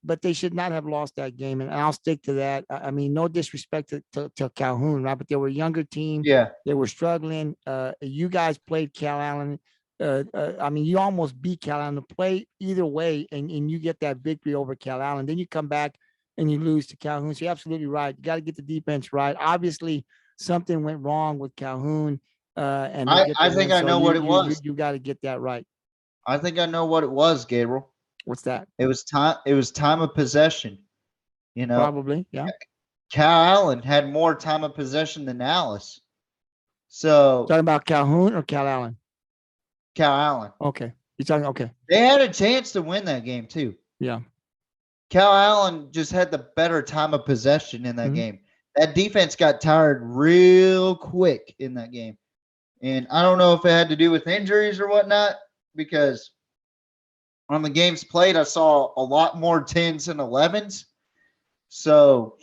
Speaker 2: but they should not have lost that game, and I'll stick to that. I mean, no disrespect to Calhoun, right? But they were a younger team.
Speaker 3: Yeah.
Speaker 2: They were struggling. You guys played Calallen. I mean, you almost beat Calallen to play either way, and you get that victory over Calallen. Then you come back and you lose to Calhoun. So you're absolutely right. You got to get the defense right. Obviously, something went wrong with Calhoun. And
Speaker 3: I think I know what it was.
Speaker 2: You got to get that right.
Speaker 3: I think I know what it was, Gabriel.
Speaker 2: What's that?
Speaker 3: It was time of possession. You know,
Speaker 2: Probably, yeah.
Speaker 3: Calallen had more time of possession than Alice. So
Speaker 2: Talking about Calhoun or Calallen?
Speaker 3: Calallen.
Speaker 2: Okay. You're talking, okay.
Speaker 3: They had a chance to win that game too.
Speaker 2: Yeah.
Speaker 3: Calallen just had the better time of possession in that
Speaker 2: Mhm.
Speaker 3: game. That defense got tired real quick in that game. And I don't know if it had to do with injuries or whatnot, because on the games played, I saw a lot more 10s and 11s. So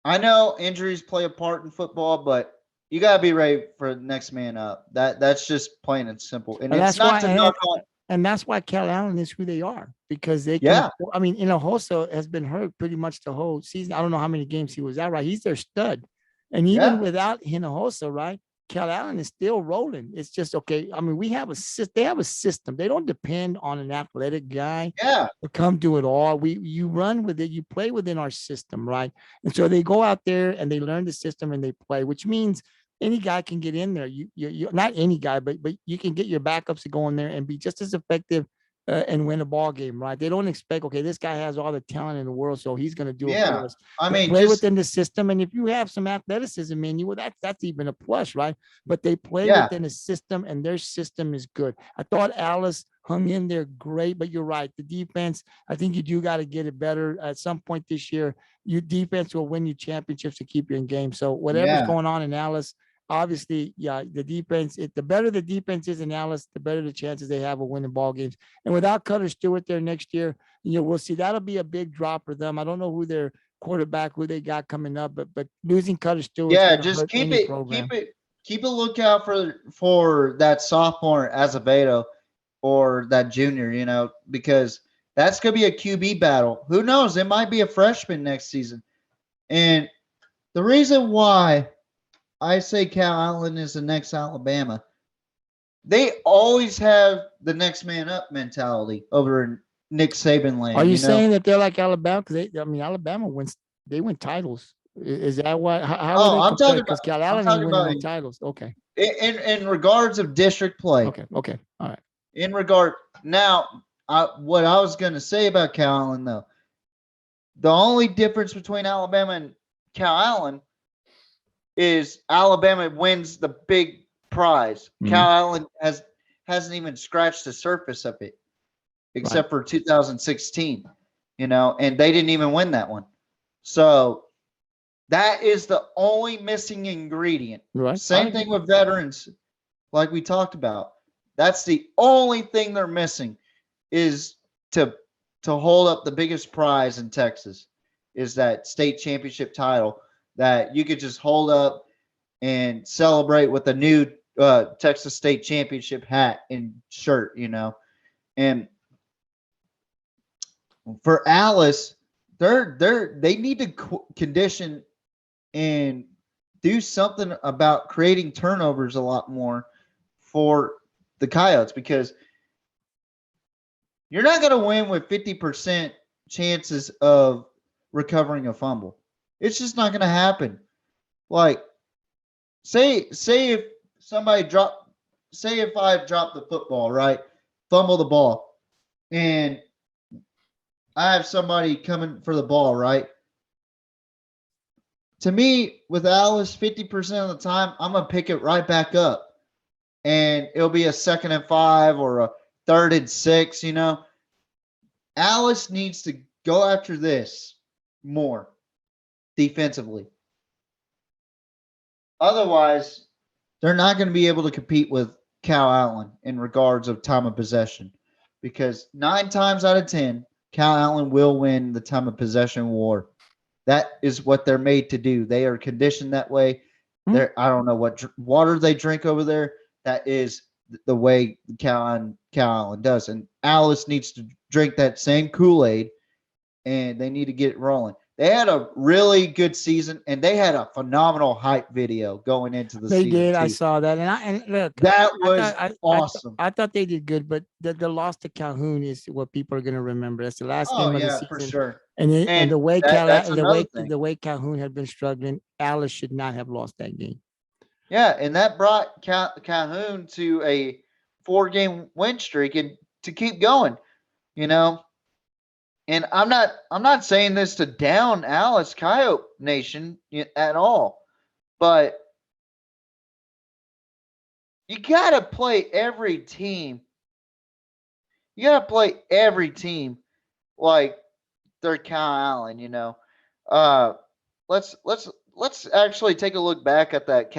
Speaker 3: I know injuries play a part in football, but you got to be ready for the next man up. That's just plain and simple. And it's not to knock on.
Speaker 2: And that's why Calallen is who they are, because they can.
Speaker 3: Yeah.
Speaker 2: I mean, Hinojosa has been hurt pretty much the whole season. I don't know how many games he was out, right? He's their stud. And even
Speaker 3: Yeah.
Speaker 2: without Hinojosa, right, Calallen is still rolling. It's just, okay, I mean, they have a system. They don't depend on an athletic guy
Speaker 3: Yeah.
Speaker 2: to come do it all. You run with it, you play within our system, right? And so they go out there and they learn the system and they play, which means any guy can get in there. You not any guy, but you can get your backups to go in there and be just as effective and win a ball game, right? They don't expect, okay, this guy has all the talent in the world, so he's going to do it
Speaker 3: Yeah.
Speaker 2: for us.
Speaker 3: I
Speaker 2: They
Speaker 3: mean,
Speaker 2: play
Speaker 3: just
Speaker 2: within the system, and if you have some athleticism in you, well, that's even a plus, right? But they play
Speaker 3: Yeah.
Speaker 2: within a system, and their system is good. I thought Alice hung in there great, but you're right. The defense, I think you do got to get it better at some point this year. Your defense will win you championships to keep you in game. So whatever's
Speaker 3: Yeah.
Speaker 2: going on in Alice, obviously, yeah, the defense, the better the defense is in Alice, the better the chances they have of winning ball games. And without Cutter Stewart there next year, we'll see. That'll be a big drop for them. I don't know who their quarterback, who they got coming up, but losing Cutter Stewart,
Speaker 3: yeah, just keep a lookout for that sophomore Azevedo or that junior, because that's gonna be a QB battle. Who knows? It might be a freshman next season. And the reason why I say Calallen is the next Alabama, they always have the next man up mentality over in Nick Saban land.
Speaker 2: Are you saying that they're like Alabama? Because Alabama they win titles. Is that why? How
Speaker 3: Oh,
Speaker 2: are they
Speaker 3: I'm talking
Speaker 2: because
Speaker 3: about-
Speaker 2: Calallen
Speaker 3: I'm
Speaker 2: ain't
Speaker 3: talking
Speaker 2: winning no
Speaker 3: about-
Speaker 2: titles. Okay.
Speaker 3: in regards of district play?
Speaker 2: Okay. All right.
Speaker 3: In regard now, what I was going to say about Calallen though, the only difference between Alabama and Calallen is Alabama wins the big prize.
Speaker 2: Mhm.
Speaker 3: Calallen hasn't even scratched the surface of it, except for 2016. And they didn't even win that one. So that is the only missing ingredient.
Speaker 2: Right.
Speaker 3: Same thing with veterans, like we talked about. That's the only thing they're missing, is to hold up the biggest prize in Texas, is that state championship title that you could just hold up and celebrate with a new Texas State Championship hat and shirt, And for Alice, they need to condition and do something about creating turnovers a lot more for the Coyotes, because you're not going to win with 50% chances of recovering a fumble. It's just not going to happen. Like, say if I drop the football, right? Fumble the ball, and I have somebody coming for the ball, right? To me, with Alice, 50% of the time, I'm going to pick it right back up. And it'll be a 2nd and 5 or a 3rd and 6, Alice needs to go after this more defensively. Otherwise, they're not going to be able to compete with Calallen in regards of time of possession, because 9 times out of 10, Calallen will win the time of possession war. That is what they're made to do. They are conditioned that way. I don't know what water they drink over there. That is the way Calallen does. And Alice needs to drink that same Kool-Aid, and they need to get it rolling. They had a really good season, and they had a phenomenal hype video going into the
Speaker 2: They
Speaker 3: season.
Speaker 2: did.
Speaker 3: Too.
Speaker 2: I saw that, and look,
Speaker 3: That was
Speaker 2: awesome.
Speaker 3: awesome.
Speaker 2: I thought they did good, but the loss to Calhoun is what people are going to remember. That's the last game of the season,
Speaker 3: for sure.
Speaker 2: and the way
Speaker 3: that's another thing.
Speaker 2: the way Calhoun had been struggling, Alice should not have lost that game.
Speaker 3: Yeah, and that brought Calhoun to a 4-game win streak and to keep going, you know. And I'm not saying this to down Alice Coyote Nation at all, but you got to play every team. You got to play every team like they're Calallen, you know. Let's actually take a look back at that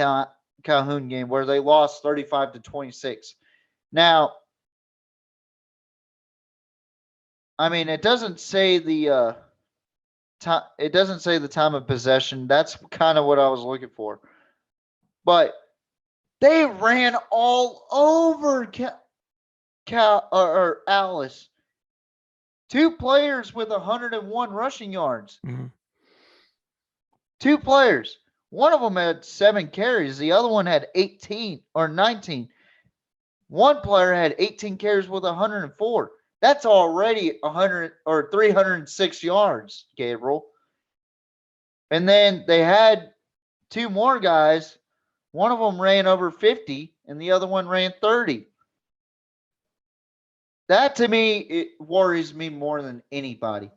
Speaker 3: Calhoun game where they lost 35-26. Now, I mean, it doesn't say the time. It doesn't say the time of possession. That's kind of what I was looking for. But they ran all over Alice. 2 players with 101 rushing yards.
Speaker 2: Mm-hmm.
Speaker 3: 2 players. One of them had 7 carries. The other one had 18 or 19. One player had 18 carries with 104. That's already 100 or 306 yards, Gabriel. And then they had 2 more guys. One of them ran over 50, and the other one ran 30. That to me, it worries me more than anybody.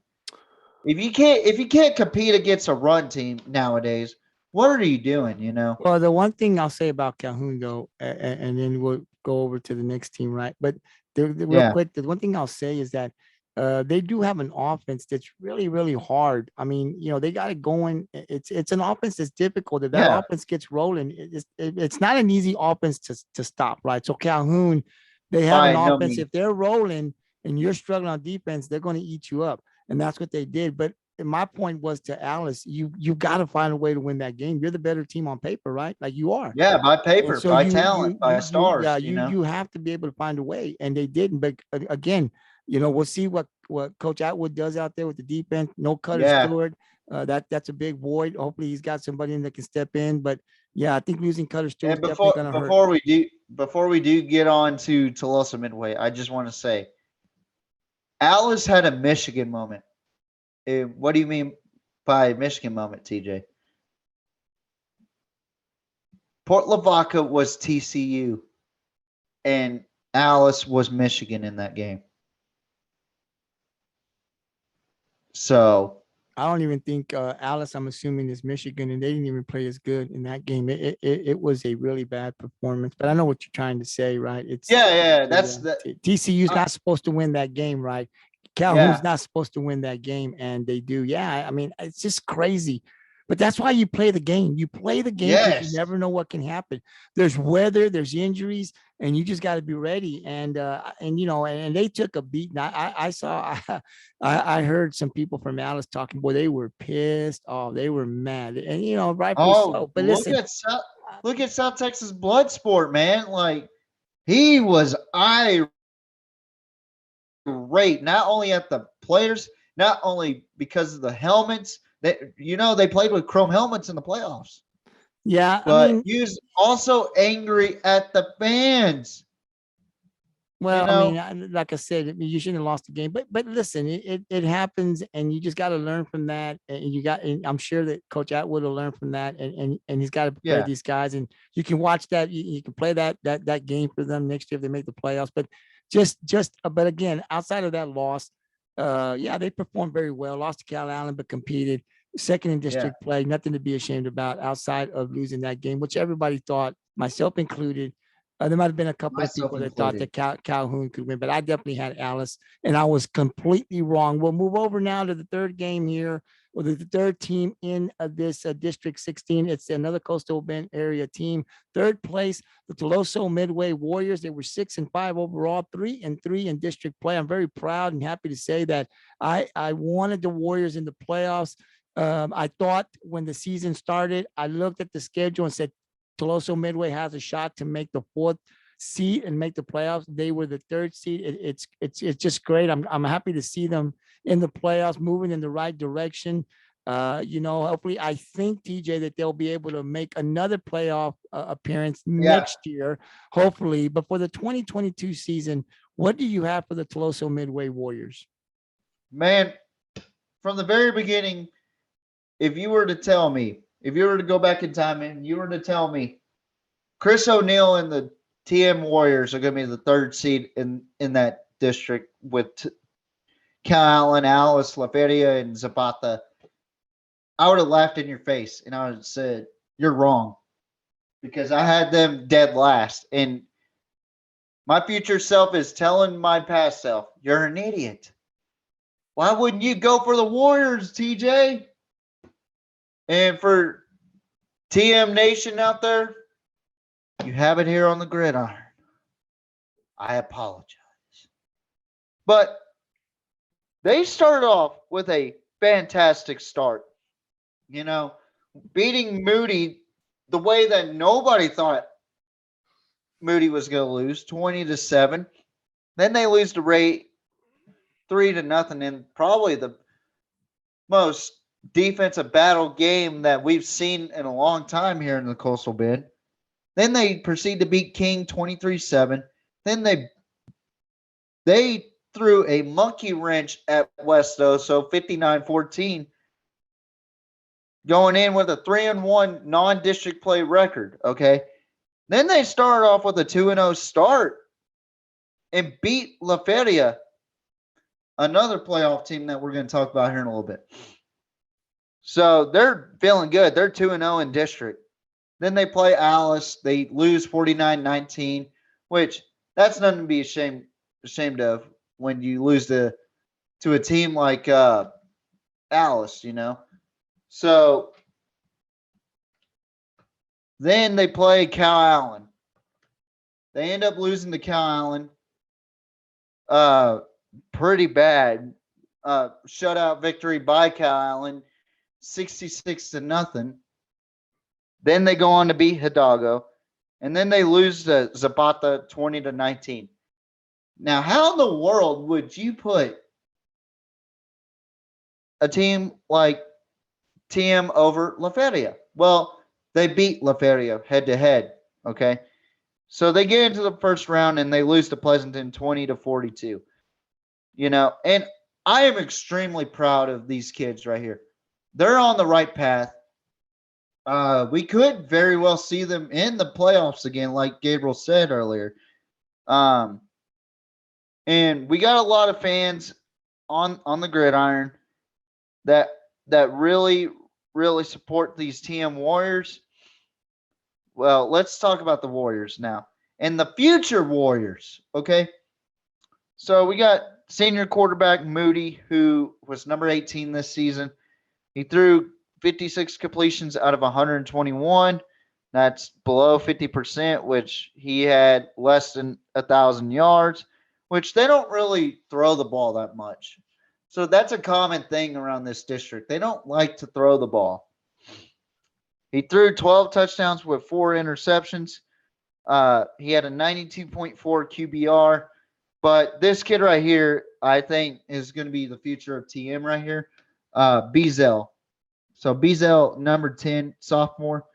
Speaker 3: If you can't compete against a run team nowadays, what are you doing? You know.
Speaker 2: Well, the one thing I'll say about Calhoun, though, and then we'll go over to the next team, right? But real quick, the one thing I'll say is that they do have an offense that's really, really hard. I mean, you know, they got it going. It's an offense that's difficult. If that offense gets rolling, it's not an easy offense to stop, right? So Calhoun, they have an offense. If they're rolling and you're struggling on defense, they're going to eat you up. And that's what they did. But my point was to Alice, you've got to find a way to win that game. You're the better team on paper, right? Like you are.
Speaker 3: Yeah, by paper,
Speaker 2: so
Speaker 3: by talent, by stars.
Speaker 2: You have to be able to find a way, and they didn't. But again, you know, we'll see what Coach Atwood does out there with the defense. No Cutter Stewart. That's a big void. Hopefully, he's got somebody in that can step in. But yeah, I think losing Cutter Stewart is definitely going to hurt.
Speaker 3: Before we do get on to Tuloso-Midway, I just want to say, Alice had a Michigan moment. What do you mean by Michigan moment, TJ? Port Lavaca was TCU, and Alice was Michigan in that game. So
Speaker 2: I don't even think Alice, I'm assuming, is Michigan, and they didn't even play as good in that game. It was a really bad performance. But I know what you're trying to say, right? That's TCU's not supposed to win that game, right? Calhoun's not supposed to win that game, and they do. Yeah, I mean, it's just crazy. But that's why you play the game. You play the game because you never know what can happen. There's weather, there's injuries, and you just got to be ready. And you know, and they took a beat. I heard some people from Alice talking. Boy, they were pissed. Oh, they were mad, and you know, rightfully so. But listen,
Speaker 3: look at South Texas Bloodsport, man. Like he was irate, not only at the players, not only because of the helmets. They played with chrome helmets in the playoffs.
Speaker 2: Yeah,
Speaker 3: but he was also angry at the fans.
Speaker 2: Well, I mean, like I said, you shouldn't have lost the game. But listen, it happens, and you just got to learn from that. And I'm sure that Coach Atwood will learn from that, and he's got to prepare these guys. And you can watch that. You can play that game for them next year if they make the playoffs. But but again, outside of that loss, they performed very well. Lost to Calallen, but competed. Second in district play, nothing to be ashamed about outside of losing that game, which everybody thought, myself included, There might have been a couple of
Speaker 3: Myself
Speaker 2: people that thought
Speaker 3: included.
Speaker 2: that Calhoun could win, but I definitely had Alice, and I was completely wrong. We'll move over now to the third game here, or the third team in this District 16. It's another Coastal Bend area team. Third place, the Tuloso-Midway Warriors. They were 6-5 overall, 3-3 in district play. I'm very proud and happy to say that I wanted the Warriors in the playoffs. I thought when the season started, I looked at the schedule and said, Tuloso-Midway has a shot to make the fourth seed and make the playoffs. They were the third seed. It's just great. I'm happy to see them in the playoffs, moving in the right direction. Hopefully, I think TJ that they'll be able to make another playoff appearance next year, hopefully. But for the 2022 season, what do you have for the Tuloso-Midway Warriors?
Speaker 3: Man, from the very beginning, if you were to go back in time and you were to tell me Chris O'Neill and the TM Warriors are going to be the third seed in that district with Calallen, Alice, La Feria, and Zapata, I would have laughed in your face and I would have said, you're wrong. Because I had them dead last. And my future self is telling my past self, you're an idiot. Why wouldn't you go for the Warriors, TJ? And for TM Nation out there, you have it here on the gridiron. I apologize. But they started off with a fantastic start. Beating Moody the way that nobody thought Moody was going to lose, 20-7. Then they lose to Ray 3-0, and probably the most defensive battle game that we've seen in a long time here in the Coastal Bend. Then they proceed to beat King 23-7. Then they threw a monkey wrench at Westo, so 59-14, going in with a 3-1 non-district play record, okay? Then they started off with a 2-0 start and beat La Feria, another playoff team that we're going to talk about here in a little bit. So they're feeling good. They're 2-0 in district. Then they play Alice. They lose 49-19, which that's nothing to be ashamed of when you lose to a team like Alice, So then they play Calallen. They end up losing to Calallen pretty bad. Shutout victory by Calallen, 66-0. Then they go on to beat Hidalgo, and then they lose to Zapata 20-19. Now, how in the world would you put a team like TM over La Feria? Well, they beat La Feria head-to-head, okay? So they get into the first round, and they lose to Pleasanton 20-42. And I am extremely proud of these kids right here. They're on the right path. We could very well see them in the playoffs again, like Gabriel said earlier. And we got a lot of fans on the gridiron that really, really support these TM Warriors. Well, let's talk about the Warriors now and the future Warriors, okay? So we got senior quarterback Moody, who was number 18 this season. He threw 56 completions out of 121. That's below 50%, which he had less than 1,000 yards, which they don't really throw the ball that much. So that's a common thing around this district. They don't like to throw the ball. He threw 12 touchdowns with 4 interceptions. He had a 92.4 QBR. But this kid right here, I think, is going to be the future of TM right here. Beazell. So Beazell, number 10, sophomore.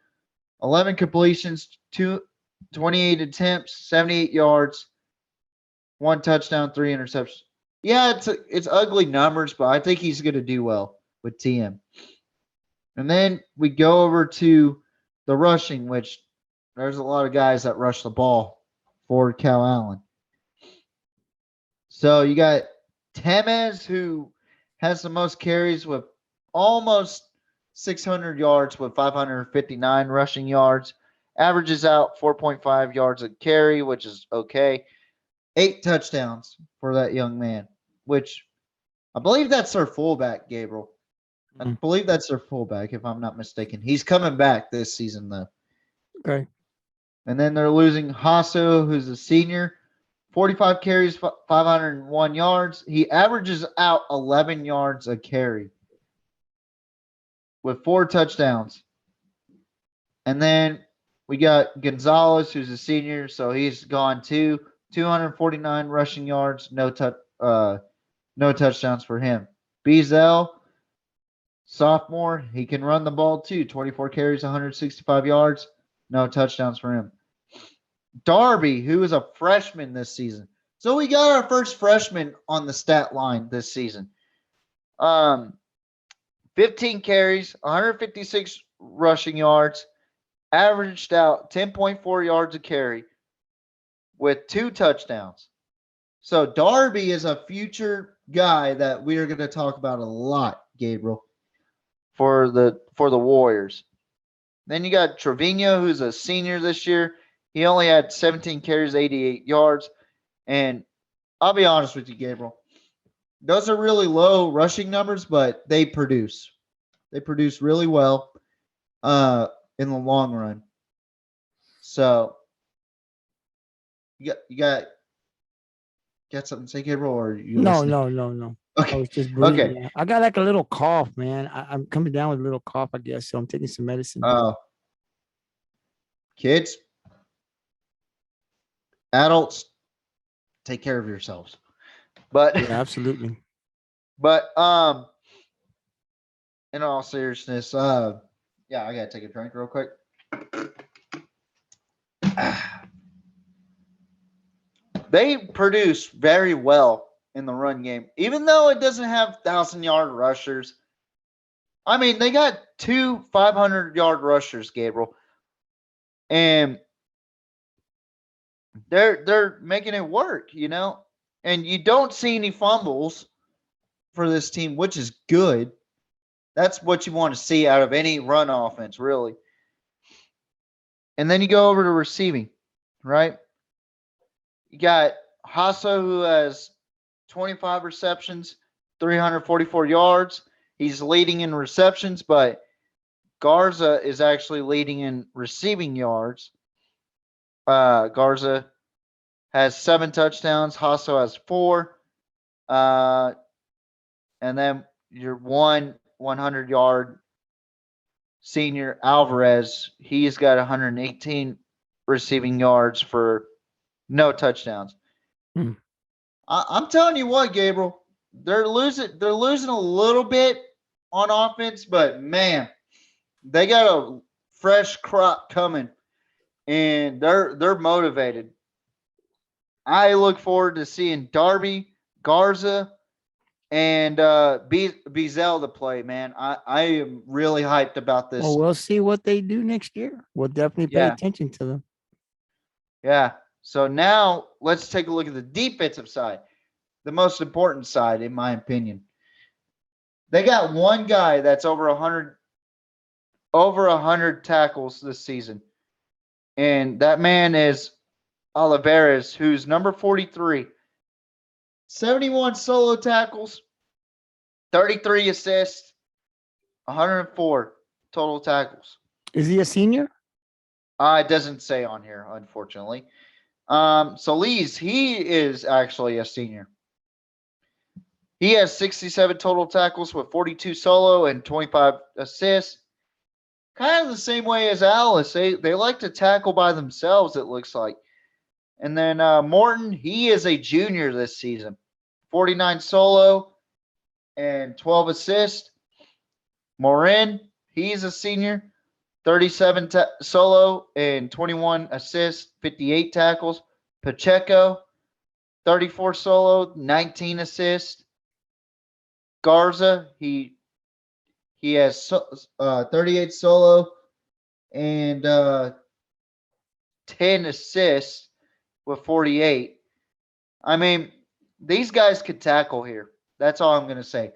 Speaker 3: 11 completions, 28 attempts, 78 yards, 1 touchdown, 3 interceptions. Yeah, it's ugly numbers, but I think he's going to do well with TM. And then we go over to the rushing, which there's a lot of guys that rush the ball for Calallen. So you got Temez, who has the most carries with almost 600 yards with 559 rushing yards.
Speaker 4: averages out 4.5 yards a carry, which is okay.
Speaker 3: 8 touchdowns for that young man, which I believe that's their fullback, Gabriel. I
Speaker 2: Mm.
Speaker 3: believe that's their fullback, if I'm not mistaken. He's coming back this season, though.
Speaker 2: Okay.
Speaker 3: And then they're losing Hasso, who's a senior. 45 carries, 501 yards. He averages out 11 yards a carry with 4 touchdowns. And then we got Gonzalez, who's a senior, so he's gone too. 249 rushing yards, no touchdowns for him. Beazell, sophomore, he can run the ball too. 24 carries, 165 yards, no touchdowns for him. Darby, who is a freshman this season. So we got our first freshman on the stat line this season. 15 carries, 156 rushing yards, averaged out 10.4 yards a carry with 2 touchdowns. So Darby is a future guy that we are going to talk about a lot, Gabriel,
Speaker 4: for the Warriors. Then you got Trevino, who's a senior this year. He only had 17 carries, 88 yards. And
Speaker 3: I'll be honest with you, Gabriel. Those are really low rushing numbers, but they produce. They produce really well in the long run. So you got something to say, Gabriel, or you
Speaker 2: No,
Speaker 3: listening?
Speaker 2: no.
Speaker 3: Okay.
Speaker 2: I was just breathing.
Speaker 3: Okay.
Speaker 2: Man. I got like a little cough, man. I'm coming down with a little cough, I guess. So I'm taking some medicine.
Speaker 3: Kids, adults, take care of yourselves.
Speaker 4: but
Speaker 2: Yeah, absolutely.
Speaker 4: but
Speaker 3: In all seriousness, I gotta take a drink real quick.
Speaker 4: they produce very well in the run game, even though it doesn't have 1,000-yard rushers. I mean, they got 2 500-yard rushers, Gabriel, and they're making it work, you know. And you don't see any fumbles
Speaker 3: For this team, which is good.
Speaker 4: That's what you want to see out of any run offense, really. And then you go over to receiving, right? You got Hasso, who has 25 receptions, 344 yards. He's leading in receptions, but Garza is actually leading in receiving yards. Garza has 7 touchdowns. Hasso has 4. And then your 100-yard senior Alvarez, he's got 118 receiving yards for no touchdowns.
Speaker 3: I'm telling you what, Gabriel, they're losing a little bit on offense, but man, they got a fresh crop coming, and they're motivated. I look forward to seeing Darby, Garza, and Beazell to play, man. I am really hyped about this.
Speaker 2: Well, we'll see what they do next year. We'll definitely pay attention to them.
Speaker 4: Yeah. So now let's take a look at the defensive side, the most important side, in my opinion. They got one guy that's over 100 tackles this season, and that man is Olivares, who's number 43. 71 solo tackles, 33 assists, 104 total tackles.
Speaker 2: Is he a senior?
Speaker 4: It doesn't say on here, unfortunately. Solis, he is actually a senior. He has 67 total tackles with 42 solo and 25 assists. Kind of the same way as Alice. They like to tackle by themselves, it looks like. And then Morton, he is a junior this season. 49 solo and 12 assists. Morin, he's a senior. 37 solo and 21 assists, 58 tackles. Pacheco, 34 solo, 19 assists. Garza, he has 38 solo and 10 assists with 48. I mean, these guys could tackle here. That's all I'm going to say.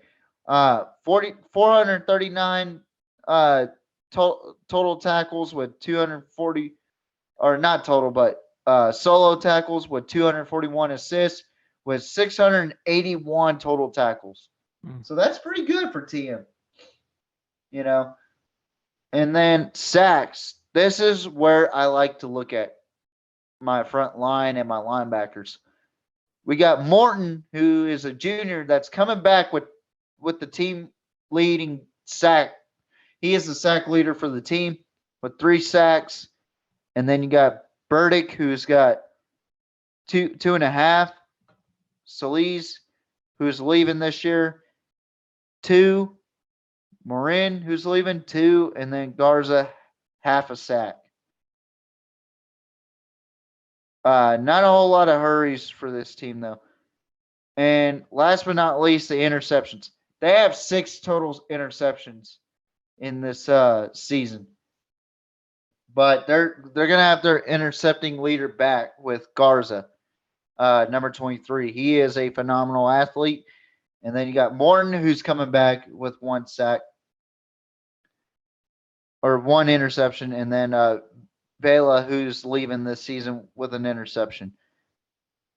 Speaker 4: 439 total tackles with 240 or not total, but solo tackles with 241 assists with 681 total tackles.
Speaker 3: So that's pretty good for TM. And
Speaker 4: then sacks. This is where I like to look at my front line and my linebackers. We got Morton, who is a junior that's coming back with the team leading sack. He is the sack leader for the team with 3 sacks. And then you got Burdick, who's got 2.5. Solis, who's leaving this year, 2. Marin, who's leaving, 2. And then Garza, half a sack. Not a whole lot of hurries for this team, though. And last but not least, the interceptions. They have 6 total interceptions in this season. But they're gonna have their intercepting leader back with Garza, number 23. He is a phenomenal athlete. And then you got Morton, who's coming back with 1 sack or 1 interception, and then Vela, who's leaving this season with an interception.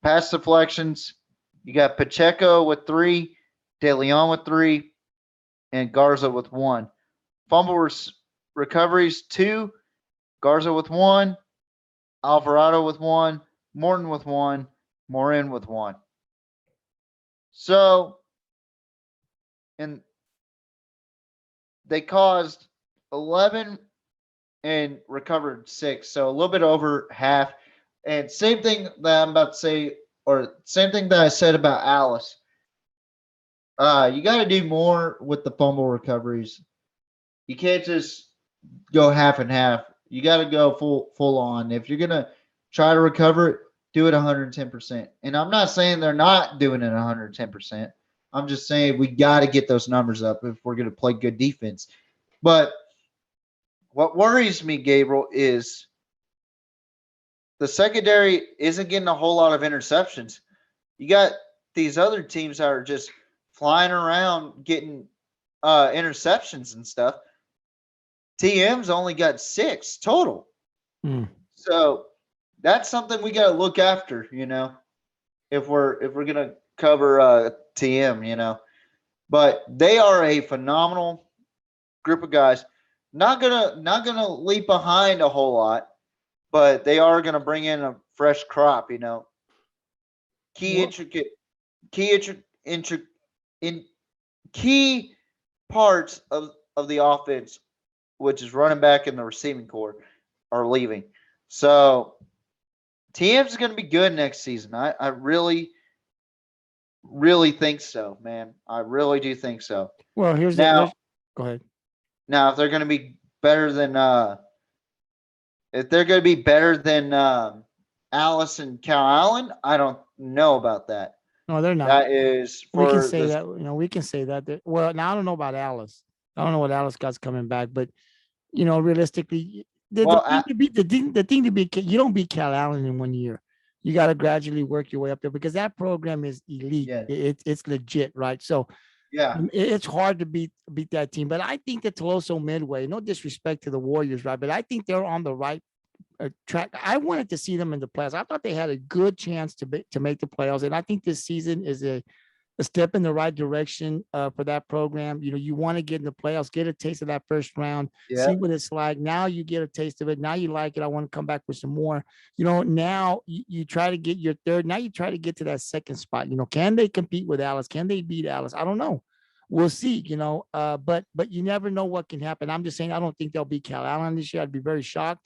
Speaker 4: Pass deflections, you got Pacheco with 3, De Leon with 3, and Garza with 1. Fumble recoveries, 2, Garza with 1, Alvarado with 1, Morton with 1, Morin with 1. So, and they caused 11 and recovered 6, so a little bit over half. And same thing that I'm about to say, or same thing that I said about Alice. You got to do more with the fumble recoveries. You can't just go half and half. You got to go full on. If you're gonna try to recover it, do it 110%. And I'm not saying they're not doing it 110%. I'm just saying we got to get those numbers up if we're gonna play good defense. But what worries me, Gabriel, is the secondary isn't getting a whole lot of interceptions. You got these other teams that are just flying around getting interceptions and stuff. TM's only got 6 total. So that's something we got to look after, if we're gonna cover TM, But they are a phenomenal group of guys. Not gonna leap behind a whole lot, but they are gonna bring in a fresh crop, Key parts of the offense, which is running back and the receiving core, are leaving. So TM's going to be good next season. I really, really think so, man. I really do think so.
Speaker 2: Well, go ahead.
Speaker 4: Now, if they're going to be better than Alice and Calallen, I don't know about that.
Speaker 2: No, they're not.
Speaker 4: That is
Speaker 2: we can say that. We can say that. Well, now I don't know about Alice. I don't know what Alice got's coming back, but realistically, the thing to beat, you don't beat Calallen in 1 year. You got to gradually work your way up there because that program is elite.
Speaker 3: Yeah.
Speaker 2: It's legit, right? So
Speaker 3: Yeah.
Speaker 2: it's hard to beat that team. But I think the Tuloso-Midway, no disrespect to the Warriors, right? But I think they're on the right track. I wanted to see them in the playoffs. I thought they had a good chance to make the playoffs, and I think this season is a step in the right direction for that program. You want to get in the playoffs, get a taste of that first round, see what it's like. Now you get a taste of it. Now you like it. I want to come back with some more. Now you try to get your third. Now you try to get to that second spot. Can they compete with Alice? Can they beat Alice? I don't know. We'll see. But you never know what can happen. I'm just saying I don't think they'll beat Calallen this year. I'd be very shocked,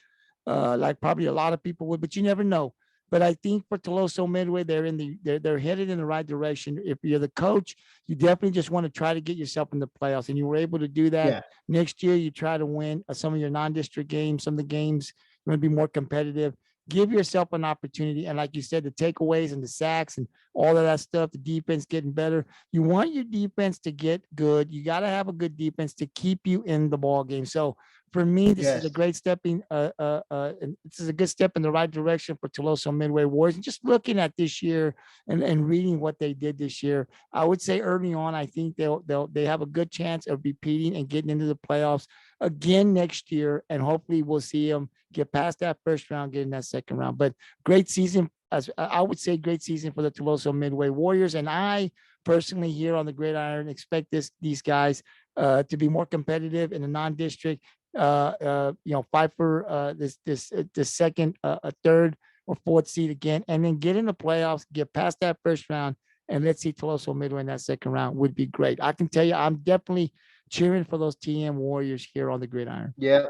Speaker 2: like probably a lot of people would. But you never know. But I think for Tuloso-Midway, they're headed in the right direction. If you're the coach, you definitely just want to try to get yourself in the playoffs, and you were able to do that.
Speaker 3: Yeah.
Speaker 2: Next year, you try to win some of your non-district games, some of the games you want to be more competitive. Give yourself an opportunity, and like you said, the takeaways and the sacks and all of that stuff, the defense getting better. You want your defense to get good. You got to have a good defense to keep you in the ball game. So for me, this is a great stepping. This is a good step in the right direction for Tuloso-Midway Warriors. And just looking at this year and reading what they did this year, I would say early on, I think they have a good chance of repeating and getting into the playoffs. again next year, and hopefully we'll see them get past that first round, get in that second round. But great season, as I would say, great season for the Tuloso-Midway Warriors. And I personally here on the Gridiron expect these guys to be more competitive in the non-district. Fight for this second, a third or fourth seed again, and then get in the playoffs, get past that first round, and let's see Tuloso-Midway in that second round would be great. I can tell you, I'm definitely cheering for those TM Warriors here on the Gridiron.
Speaker 4: Yeah.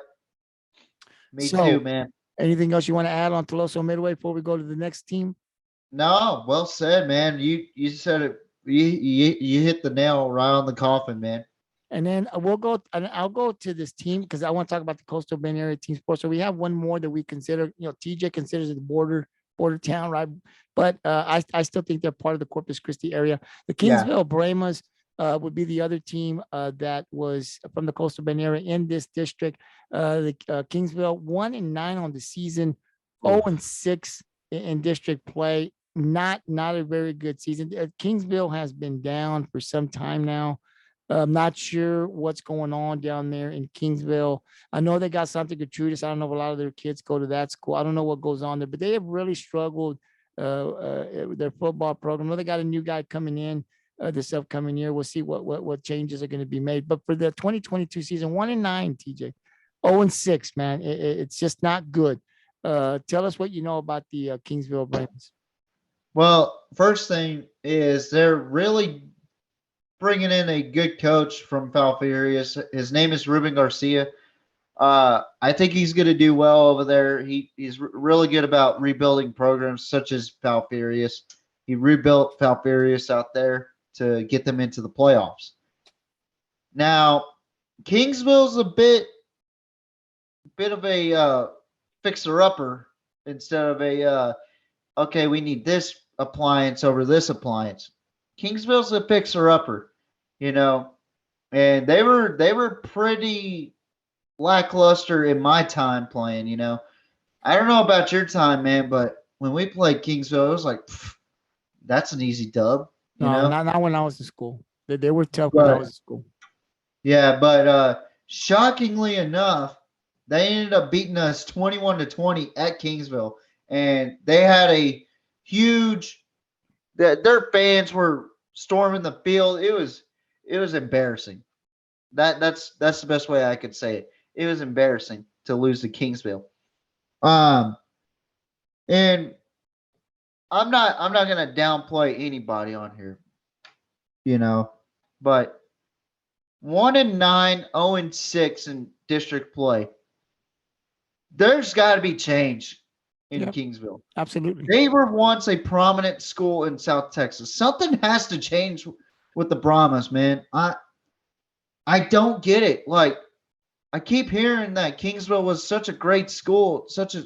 Speaker 4: Me too, man.
Speaker 2: Anything else you want to add on Tuloso-Midway before we go to the next team?
Speaker 4: No, well said, man. You said it. You hit the nail right on the coffin, man.
Speaker 2: And then I'll go to this team because I want to talk about the Coastal Bend area team sports. So we have one more that we consider, TJ considers it the border town, right? But I still think they're part of the Corpus Christi area. The Kingsville Brahmas would be the other team that was from the Coastal Bend area in this district. The Kingsville 1-9 on the season, 0-6 in district play. Not a very good season. Kingsville has been down for some time now. I'm not sure what's going on down there in Kingsville. I know they got Santa Gertrudis. I don't know if a lot of their kids go to that school. I don't know what goes on there, but they have really struggled with their football program. I know they got a new guy coming in this upcoming year. We'll see what changes are going to be made. But for the 2022 season, 1-9, TJ, 0-6, man. It's just not good. Tell us what you know about the Kingsville Brahmas.
Speaker 4: Well, first thing is they're really bringing in a good coach from Falfurrias. His name is Ruben Garcia. I think he's going to do well over there. He's really good about rebuilding programs such as Falfurrias. He rebuilt Falfurrias out there to get them into the playoffs. Now, Kingsville's a bit of a fixer-upper instead of a okay, we need this appliance over this appliance. Kingsville's a fixer-upper, and they were pretty lackluster in my time playing. I don't know about your time, man, but when we played Kingsville, it was like, that's an easy dub.
Speaker 2: Not when I was in school. They were tough when I was in school.
Speaker 4: Yeah, but shockingly enough, they ended up beating us 21-20 at Kingsville, and they had a huge. Their fans were storming the field. It was embarrassing. That's the best way I could say it. It was embarrassing to lose to Kingsville. And I'm not gonna downplay anybody on here, but 1-9, 0-6 in district play. There's got to be change in Kingsville.
Speaker 2: Absolutely.
Speaker 4: They were once a prominent school in South Texas. Something has to change with the Brahmas, man. I don't get it. Like, I keep hearing that Kingsville was such a great school, such a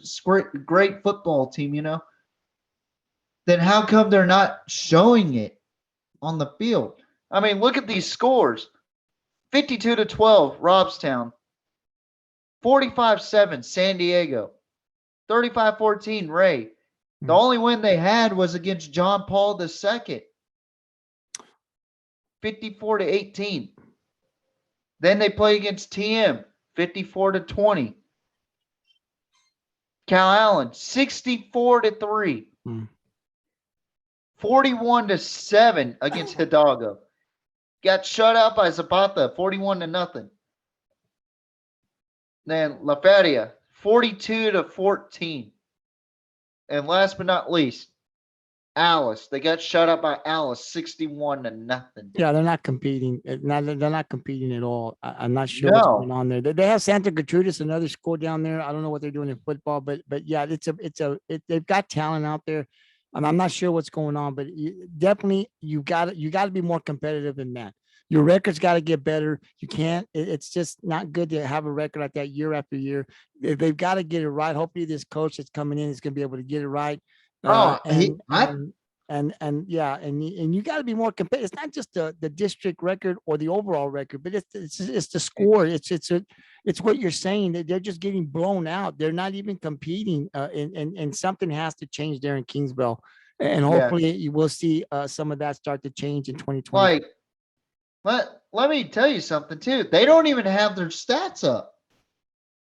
Speaker 4: great football team, Then how come they're not showing it on the field? I mean, look at these scores. 52-12, Robstown. 45-7, San Diego. 35-14, Ray. The only win they had was against John Paul II. 54-18. Then they play against TM. 54-20. Calallen, 64-3. 41-7 against Hidalgo. Got shut out by Zapata, 41-0. Then La Feria, 42-14. And last but not least, Alice. They got shut out by Alice, 61-0.
Speaker 2: Yeah, they're not competing. They're not competing at all. I'm not sure what's going on there. They have Santa Gertrudis, another school down there. I don't know what they're doing in football, but yeah, they've got talent out there. I'm not sure what's going on, but you got to be more competitive than that. Your record's got to get better. You can't. It's just not good to have a record like that year after year. They've got to get it right. Hopefully, this coach that's coming in is going to be able to get it right. And you got to be more competitive. It's not just the district record or the overall record, but it's the score. It's what you're saying that they're just getting blown out. They're not even competing, and something has to change there in Kingsville. And hopefully, you will see some of that start to change in 2020.
Speaker 4: Let me tell you something too. They don't even have their stats up.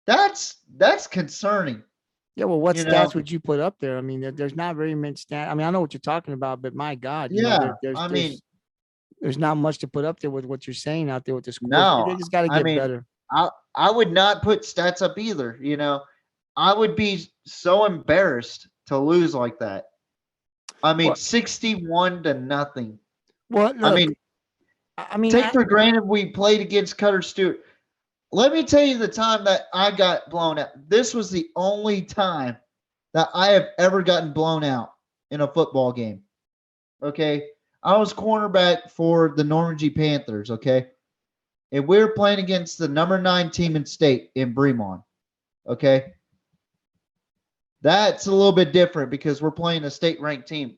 Speaker 4: That's concerning.
Speaker 2: Yeah, well, what
Speaker 4: You
Speaker 2: stats
Speaker 4: know,
Speaker 2: would you put up there? I mean, there's not very many stats. I mean, I know what you're talking about, but my God,
Speaker 4: yeah. I mean,
Speaker 2: there's not much to put up there with what you're saying out there with the scores. They
Speaker 4: no.
Speaker 2: just got to
Speaker 4: I
Speaker 2: get
Speaker 4: mean,
Speaker 2: better.
Speaker 4: I would not put stats up either. I would be so embarrassed to lose like that. I mean,
Speaker 2: Well,
Speaker 4: 61-0.
Speaker 2: well,
Speaker 4: I
Speaker 2: look,
Speaker 4: mean,
Speaker 2: I mean,
Speaker 4: take for granted we played against Cutter Stewart. Let me tell you the time that I got blown out. This was the only time that I have ever gotten blown out in a football game. Okay. I was cornerback for the Norman G. Panthers. Okay. And we were playing against the number 9 team in state in Bremont. Okay. That's a little bit different because we're playing a state ranked team.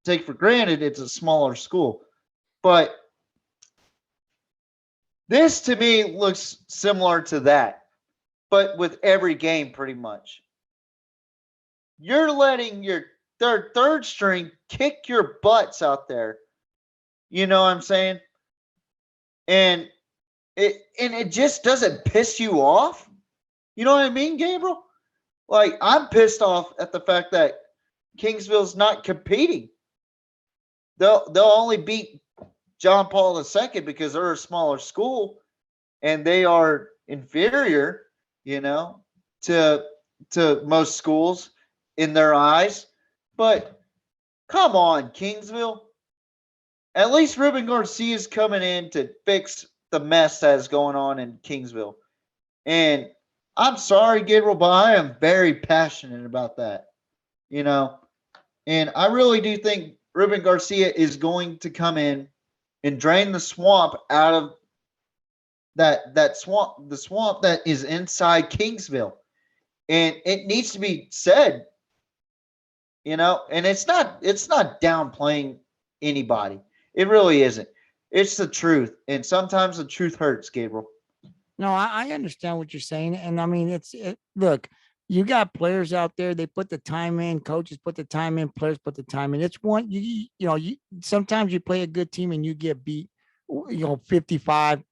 Speaker 4: Take for granted it's a smaller school. But this to me looks similar to that, but with every game pretty much. You're letting your third string kick your butts out there. You know what I'm saying? And it just doesn't piss you off. You know what I mean, Gabriel? Like, I'm pissed off at the fact that Kingsville's not competing. They'll only beat John Paul II because they're a smaller school and they are inferior, to most schools in their eyes. But come on, Kingsville. At least Ruben Garcia is coming in to fix the mess that is going on in Kingsville. And I'm sorry, Gabriel, but I am very passionate about that. And I really do think Ruben Garcia is going to come in and drain the swamp out of that swamp, the swamp that is inside Kingsville. And it needs to be said, and it's not downplaying anybody. It really isn't. It's the truth. And sometimes the truth hurts, Gabriel.
Speaker 2: No, I understand what you're saying, and I mean, look, you got players out there. They put the time in. Coaches put the time in. Players put the time in. It's one you sometimes you play a good team and you get beat, 55-14.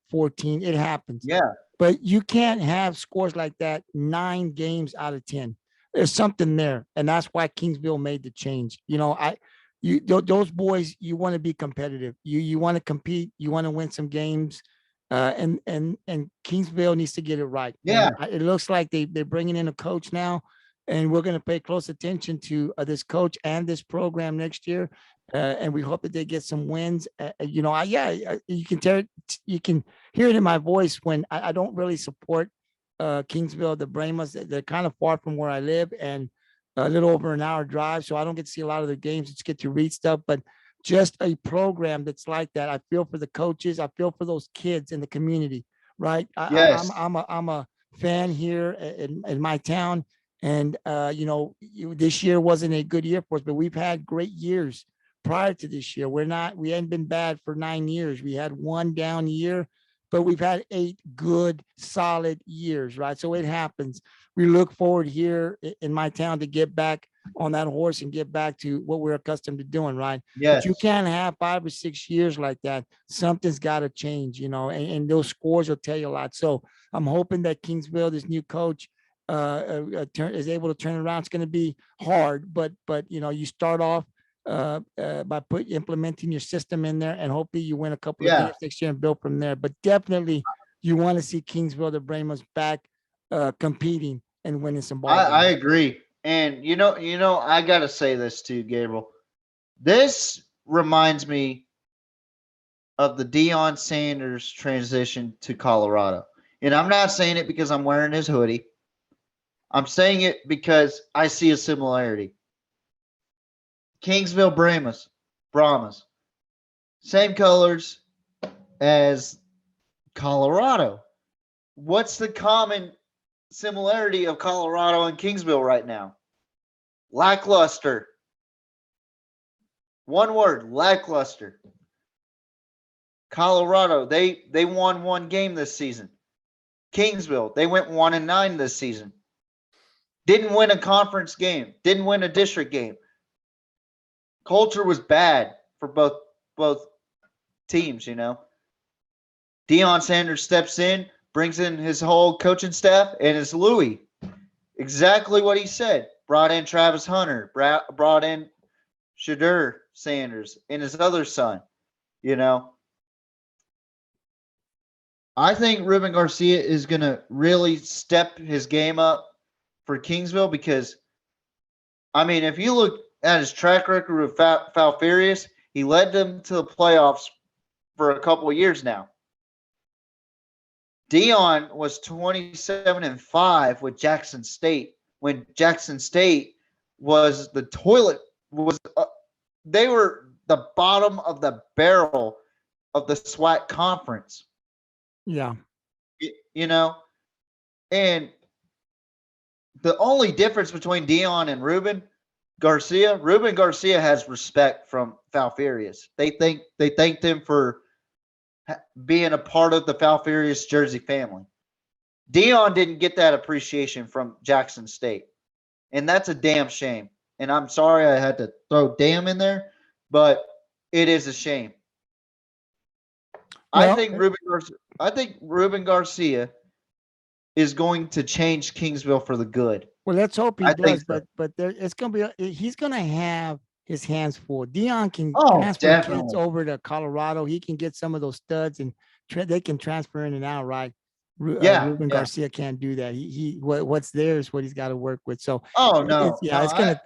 Speaker 2: It happens.
Speaker 4: Yeah.
Speaker 2: But you can't have scores like that 9 games out of 10. There's something there, and that's why Kingsville made the change. Those boys, you want to be competitive. You want to compete. You want to win some games. And Kingsville needs to get it right.
Speaker 4: Yeah.
Speaker 2: And it looks like they're bringing in a coach now, and we're going to pay close attention to this coach and this program next year. And we hope that they get some wins. You can hear it in my voice when I don't really support Kingsville, the Brahmas. They're kind of far from where I live and a little over an hour drive, so I don't get to see a lot of the games. Just get to read stuff, but just a program that's like that. I feel for the coaches. I feel for those kids in the community, right?
Speaker 4: Yes.
Speaker 2: I'm a fan here in my town. And, this year wasn't a good year for us, but we've had great years prior to this year. We hadn't been bad for 9 years. We had one down year, but we've had 8 good, solid years, right? So it happens. We look forward here in my town to get back on that horse and get back to what we're accustomed to doing, right?
Speaker 4: Yes.
Speaker 2: But you can't have 5 or 6 years like that. Something's got to change, and those scores will tell you a lot. So I'm hoping that Kingsville, this new coach, is able to turn around. It's going to be hard, but you start off by implementing your system in there, and hopefully you win a couple of games next year and build from there. But definitely, you want to see Kingsville, the Brahmas, back competing and winning some ball games.
Speaker 4: I agree. And I gotta say this too, Gabriel. This reminds me of the Deion Sanders transition to Colorado. And I'm not saying it because I'm wearing his hoodie. I'm saying it because I see a similarity. Kingsville Brahmas. Same colors as Colorado. What's the common similarity of Colorado and Kingsville right now? Lackluster. One word, lackluster. Colorado, they won 1 game this season. Kingsville, they went 1-9 this season. Didn't win a conference game. Didn't win a district game. Culture was bad for both teams,
Speaker 3: Deion Sanders steps in, brings in his whole coaching staff, and it's Louis. Exactly what he said. Brought in Travis Hunter, brought in Shadur Sanders and his other son. You know, I think Ruben Garcia is going to really step his game up for Kingsville because, I mean, if you look at his track record with Falferius, he led them to the playoffs for a couple of years now. Deion was 27-5 with Jackson State when Jackson State was the toilet. They were the bottom of the barrel of the SWAC conference.
Speaker 2: Yeah.
Speaker 3: You know, and the only difference between Deion and Ruben Garcia has respect from Falferius. They thanked him for being a part of the Falferius Jersey family. Deion didn't get that appreciation from Jackson State, and that's a damn shame. And I'm sorry I had to throw damn in there, but it is a shame.
Speaker 2: Well,
Speaker 3: I think Ruben Garcia is going to change Kingsville for the good.
Speaker 2: Well, let's hope he
Speaker 3: I think
Speaker 2: does.
Speaker 3: so.
Speaker 2: But it's gonna be he's gonna have his hands full. Deion can
Speaker 3: Oh,
Speaker 2: transfer kids
Speaker 3: definitely.
Speaker 2: over to Colorado. He can get some of those studs and they can transfer in and out, right?
Speaker 3: Yeah,
Speaker 2: Ruben
Speaker 3: yeah.
Speaker 2: Garcia can't do that. What's there is what he's got to work with. So
Speaker 3: Oh no,
Speaker 2: it's gonna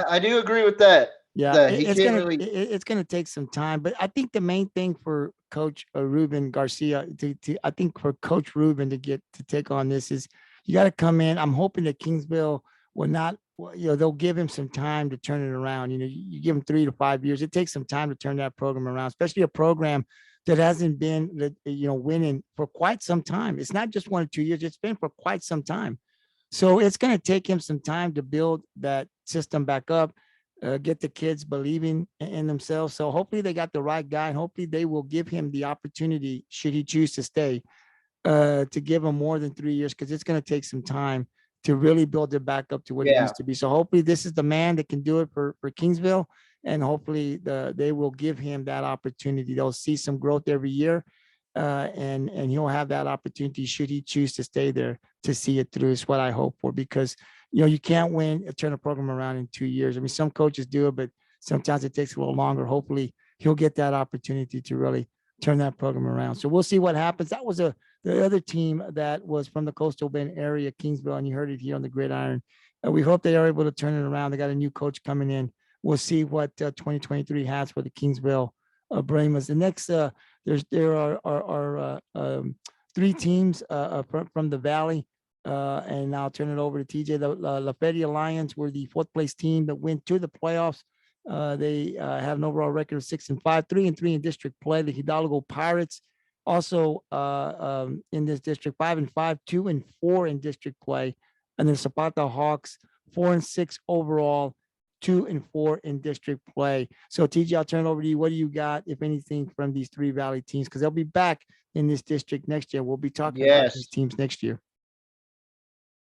Speaker 3: I do agree with that.
Speaker 2: yeah,
Speaker 3: that he can't really.
Speaker 2: it's gonna take some time. But I think the main thing for Coach Ruben Garcia I think for Coach Ruben to take on this is you got to come in. I'm hoping that Kingsville will not. They'll give him some time to turn it around. You give him 3 to 5 years. It takes some time to turn that program around, especially a program that hasn't been winning for quite some time. It's not just 1 or 2 years. It's been for quite some time. So it's going to take him some time to build that system back up, get the kids believing in themselves. So hopefully they got the right guy, and hopefully they will give him the opportunity, should he choose to stay, to give him more than 3 years, because it's going to take some time to really build it back up to what it used to be. So hopefully this is the man that can do it for Kingsville, and hopefully they will give him that opportunity. They'll see some growth every year, and he'll have that opportunity should he choose to stay there to see it through. Is what I hope for, because you can't turn a program around in 2 years. I mean, some coaches do it, but sometimes it takes a little longer. Hopefully he'll get that opportunity to really turn that program around. So we'll see what happens. That was the other team that was from the Coastal Bend area, Kingsville, and you heard it here on the Gridiron. We hope they are able to turn it around. They got a new coach coming in. We'll see what 2023 has for the Kingsville Brahmas. The next, there are 3 teams from the Valley, and I'll turn it over to TJ. The Feria Lions were the 4th place team that went to the playoffs. They have an overall record of 6-5, 3-3 in district play. The Hidalgo Pirates also in this district, 5-5, 2-4 in district play, and then Zapata Hawks 4-6 overall, 2-4 in district play. So TJ, I'll turn it over to you. What do you got, if anything, from these 3 Valley teams? Because they'll be back in this district next year. We'll be talking about these teams next year.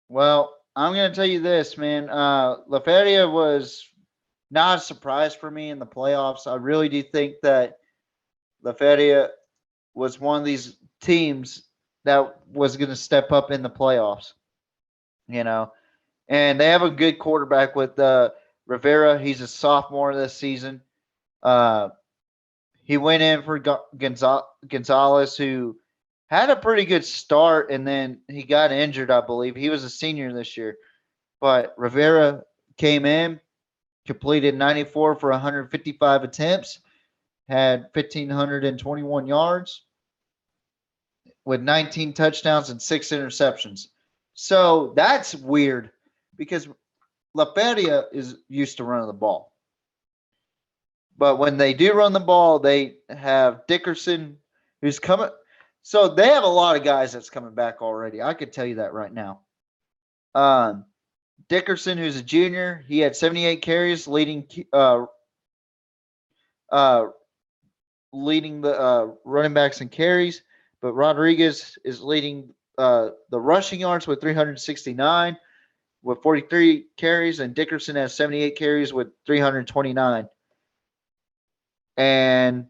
Speaker 3: Well, I'm going to tell you this, man. La Feria was not a surprise for me in the playoffs. I really do think that La Feria was one of these teams that was going to step up in the playoffs, and they have a good quarterback with Rivera. He's a sophomore this season. He went in for Gonzalez, who had a pretty good start, and then he got injured, I believe. He was a senior this year. But Rivera came in, completed 94 for 155 attempts, had 1,521 yards with 19 touchdowns and 6 interceptions. So that's weird because La Feria is used to running the ball. But when they do run the ball, they have Dickerson, who's coming. So they have a lot of guys that's coming back already. I could tell you that right now. Dickerson, who's a junior, he had 78 carries, leading the running backs in carries. But Rodriguez is leading the rushing yards with 369 with 43 carries, and Dickerson has 78 carries with 329. And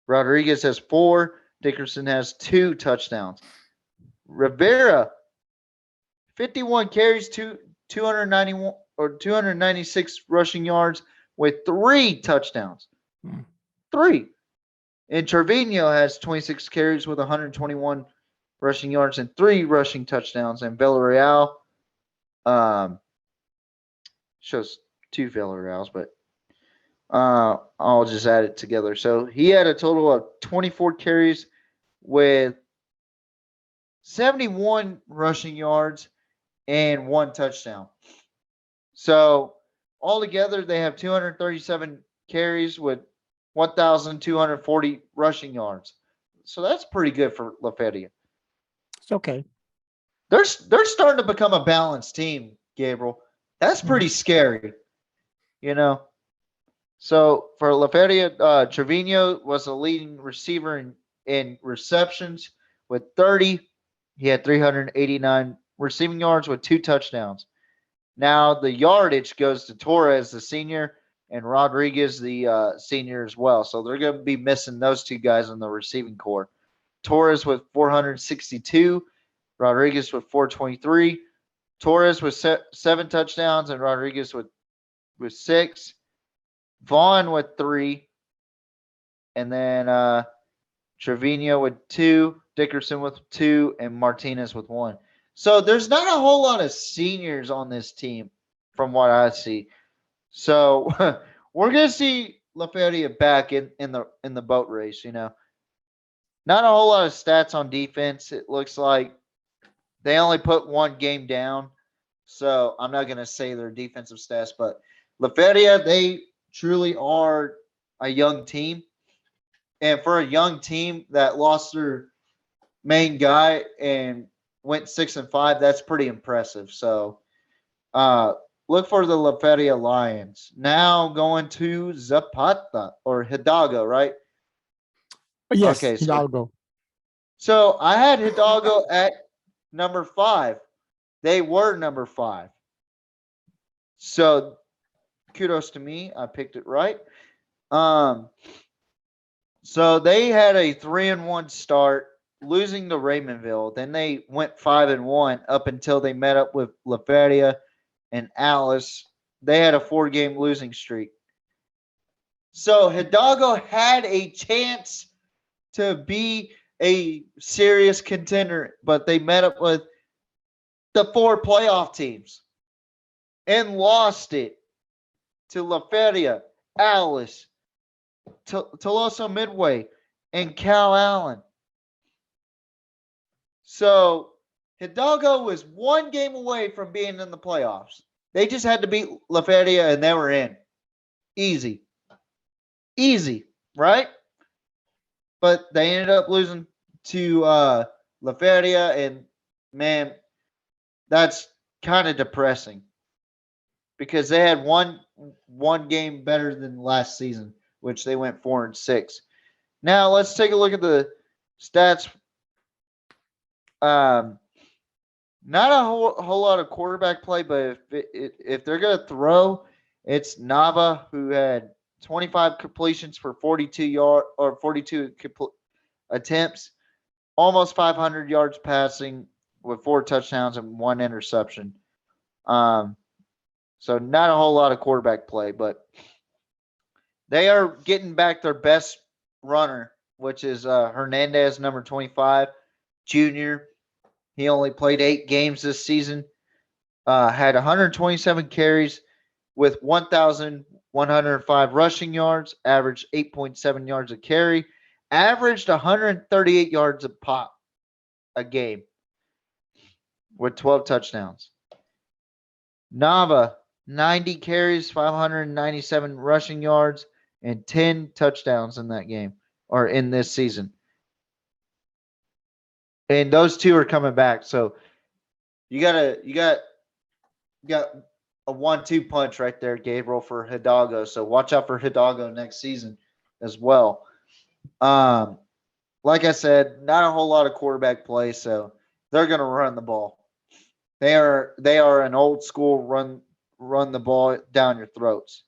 Speaker 3: Rodriguez has 4,
Speaker 4: Dickerson has 2 touchdowns. Rivera, 51 carries, 291 or 296 rushing yards with 3 touchdowns.
Speaker 2: Hmm.
Speaker 4: 3. And Trevino has 26 carries with 121 rushing yards and 3 rushing touchdowns. And Villarreal shows 2 Villarreals, but I'll just add it together. So he had a total of 24 carries with 71 rushing yards and 1 touchdown. So altogether, they have 237 carries with 1,240 rushing yards. So that's pretty good for La Feria.
Speaker 2: It's okay.
Speaker 3: They're starting to become a balanced team, Gabriel. That's pretty scary, you know. So for La Feria, Trevino was the leading receiver in receptions with 30. He had 389 receiving yards with 2 touchdowns. Now the yardage goes to Torres, the senior, and Rodriguez, the senior as well. So they're going to be missing those 2 guys in the receiving core. Torres with 462, Rodriguez with 423. Torres with 7 touchdowns and Rodriguez with 6. Vaughn with 3, and then Trevino with 2, Dickerson with 2, and Martinez with 1. So there's not a whole lot of seniors on this team from what I see. So we're gonna see La Feria back in the boat race, you know. Not a whole lot of stats on defense. It looks like they only put 1 game down. So I'm not gonna say their defensive stats, but La Feria, they truly are a young team. And for a young team that lost their main guy and went 6-5, that's pretty impressive. So look for the La Feria Lions. Now going to Zapata or Hidalgo, right?
Speaker 2: Yes,
Speaker 3: Okay,
Speaker 2: Hidalgo.
Speaker 3: So I had Hidalgo at number 5. They were number 5. So kudos to me. I picked it right. So they had a 3-1 start, losing to Raymondville. Then they went 5-1 up until they met up with La Feria and Alice. They had a 4-game losing streak. So Hidalgo had a chance to be a serious contender, but they met up with the 4 playoff teams and lost it to La Feria, Alice, Tuloso-Midway, and Calallen. So Hidalgo was 1 game away from being in the playoffs. They just had to beat La Feria and they were in. Easy. Easy, right? But they ended up losing to La Feria, and man, that's kind of depressing because they had one game better than last season, which they went 4-6. Now let's take a look at the stats. Not a whole lot of quarterback play, but if they're gonna throw, it's Nava, who had 25 completions for 42 attempts, almost 500 yards passing with 4 touchdowns and 1 interception. So not a whole lot of quarterback play, but they are getting back their best runner, which is Hernandez, number 25, junior. He only played 8 games this season. Had 127 carries with 1,105 rushing yards, averaged 8.7 yards a carry, averaged 138 yards a pop a game with 12 touchdowns. Nava, 90 carries, 597 rushing yards, and 10 touchdowns in that game or in this season. And those 2 are coming back. So you got a 1-2 punch right there, Gabriel, for Hidalgo. So watch out for Hidalgo next season as well. Like I said, not a whole lot of quarterback play, so they're going to run the ball. They are an old school run the ball down your throats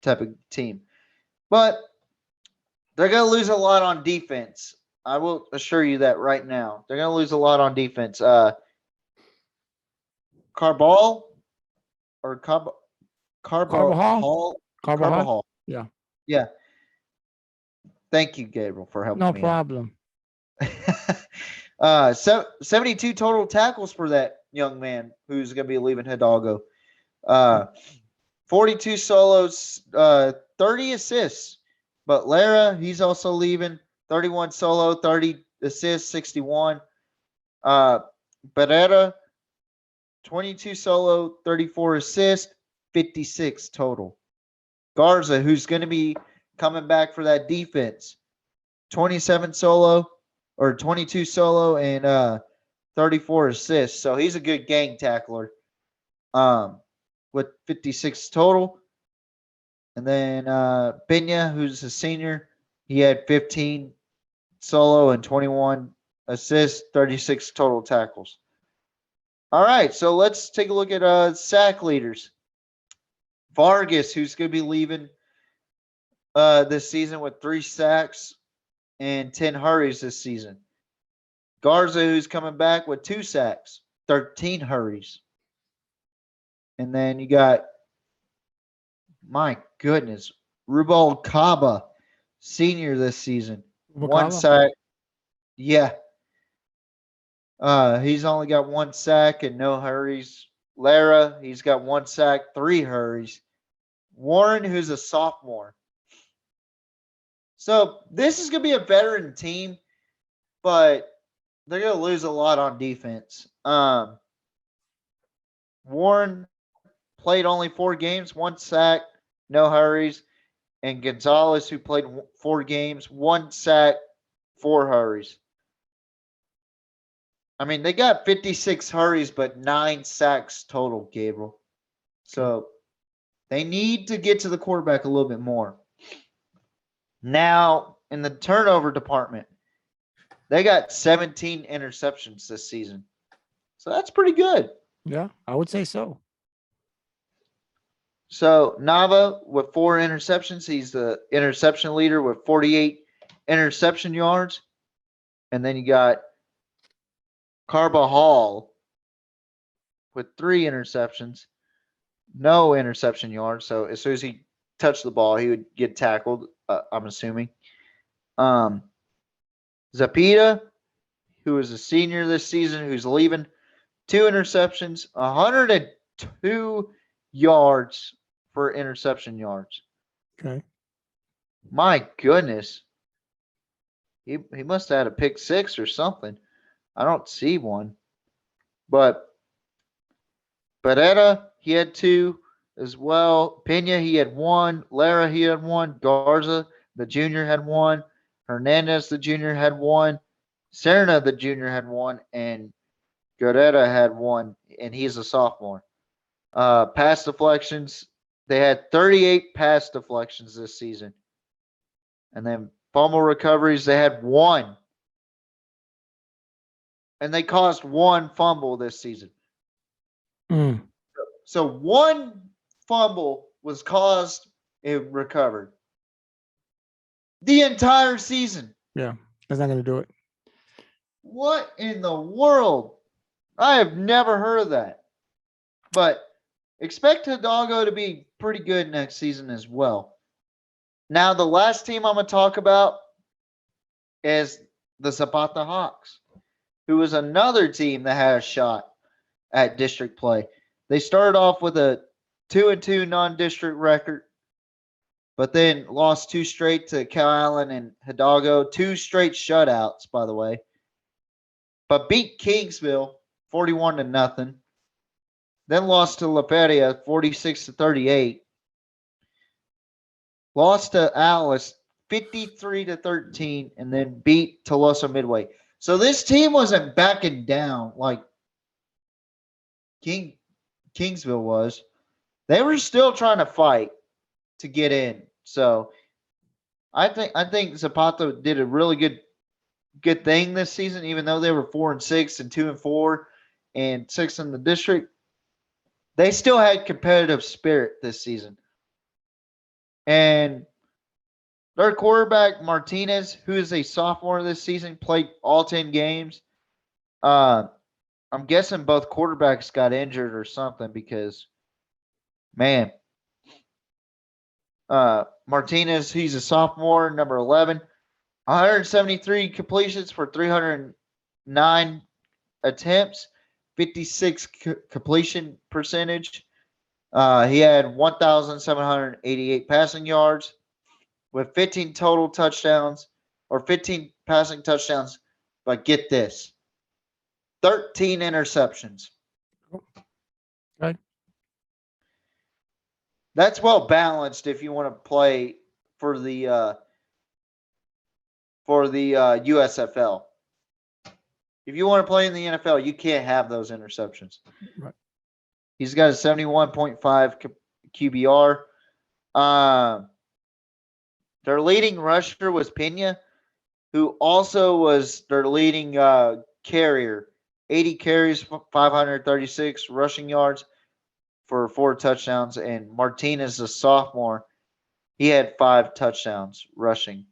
Speaker 3: type of team. But they're going to lose a lot on defense.
Speaker 4: I will assure you that right now. They're going to lose a lot on defense. Carball or
Speaker 2: Carbajal?
Speaker 4: Carbajal.
Speaker 2: Yeah,
Speaker 4: Yeah. Thank you, Gabriel, for helping
Speaker 2: no
Speaker 4: me
Speaker 2: problem.
Speaker 4: out. 72 total tackles for that young man who's going to be leaving Hidalgo. 42 solos, 30 assists. But Lara, he's also leaving. 31 solo, 30 assists, 61. Beretta, 22 solo, 34 assists, 56 total. Garza, who's going to be coming back for that defense, 27 solo or 22 solo and 34 assists. So he's a good gang tackler with 56 total. And then Pena, who's a senior, he had 15 solo and 21 assists, 36 total tackles. All right, so let's take a look at sack leaders. Vargas, who's going to be leaving this season with 3 sacks and 10 hurries this season. Garza, who's coming back with 2 sacks, 13 hurries. And then you got, my goodness, Rubal Caba, senior this season. 1 sack. Yeah. He's only got 1 sack and no hurries. Lara, he's got 1 sack, 3 hurries. Warren, who's a sophomore. So this is going to be a veteran team, but they're going to lose a lot on defense. Warren played only 4 games, 1 sack, no hurries. And Gonzalez, who played 4 games, 1 sack, 4 hurries. I mean, they got 56 hurries, but 9 sacks total, Gabriel. So they need to get to the quarterback a little bit more. Now, in the turnover department, they got 17 interceptions this season. So that's pretty good.
Speaker 2: Yeah, I would say so.
Speaker 4: So Nava with 4 interceptions. He's the interception leader with 48 interception yards. And then you got Carbajal with 3 interceptions, no interception yards. So as soon as he touched the ball, he would get tackled, I'm assuming. Zapata, who is a senior this season, who's leaving, 2 interceptions, 102 yards for interception yards.
Speaker 2: Okay.
Speaker 4: My goodness. He must have had a pick 6 or something. I don't see one. But Beretta, he had 2 as well. Pena, he had 1. Lara, he had 1. Garza, the junior, had 1. Hernandez, the junior, had 1. Serna, the junior, had 1. And Guerrera had 1. And he's a sophomore. Pass deflections, they had 38 pass deflections this season. And then fumble recoveries, they had 1. And they caused 1 fumble this season. So 1 fumble was caused and recovered. The entire season.
Speaker 2: Yeah, that's not going to do it.
Speaker 4: What in the world? I have never heard of that. But expect Hidalgo to be pretty good next season as well. Now, the last team I'm going to talk about is the Zapata Hawks, who is another team that had a shot at district play. They started off with a 2-2 non-district record, but then lost 2 straight to Calallen and Hidalgo. 2 straight shutouts, by the way. But beat Kingsville 41-0. Then lost to La Feria 46-38. Lost to Alice 53-13, and then beat Tuloso-Midway. So this team wasn't backing down like Kingsville was. They were still trying to fight to get in. So I think Zapata did a really good thing this season, even though they were 4-6 and 2-4 and 6 in the district. They still had competitive spirit this season. And Their quarterback, Martinez, who is a sophomore this season, played all 10 games. I'm guessing both quarterbacks got injured or something because, man, Martinez, he's a sophomore, number 11. 173 completions for 309 attempts, 56 completion percentage. He had 1,788 passing yards with 15 total touchdowns or 15 passing touchdowns. But get this, 13 interceptions.
Speaker 2: Right.
Speaker 4: That's well balanced if you want to play for the USFL. If you want to play in the NFL, you can't have those interceptions.
Speaker 2: Right.
Speaker 4: He's got a 71.5 QBR. Their leading rusher was Pena, who also was their leading carrier. 80 carries, 536 rushing yards for 4 touchdowns. And Martinez, a sophomore, he had 5 touchdowns rushing.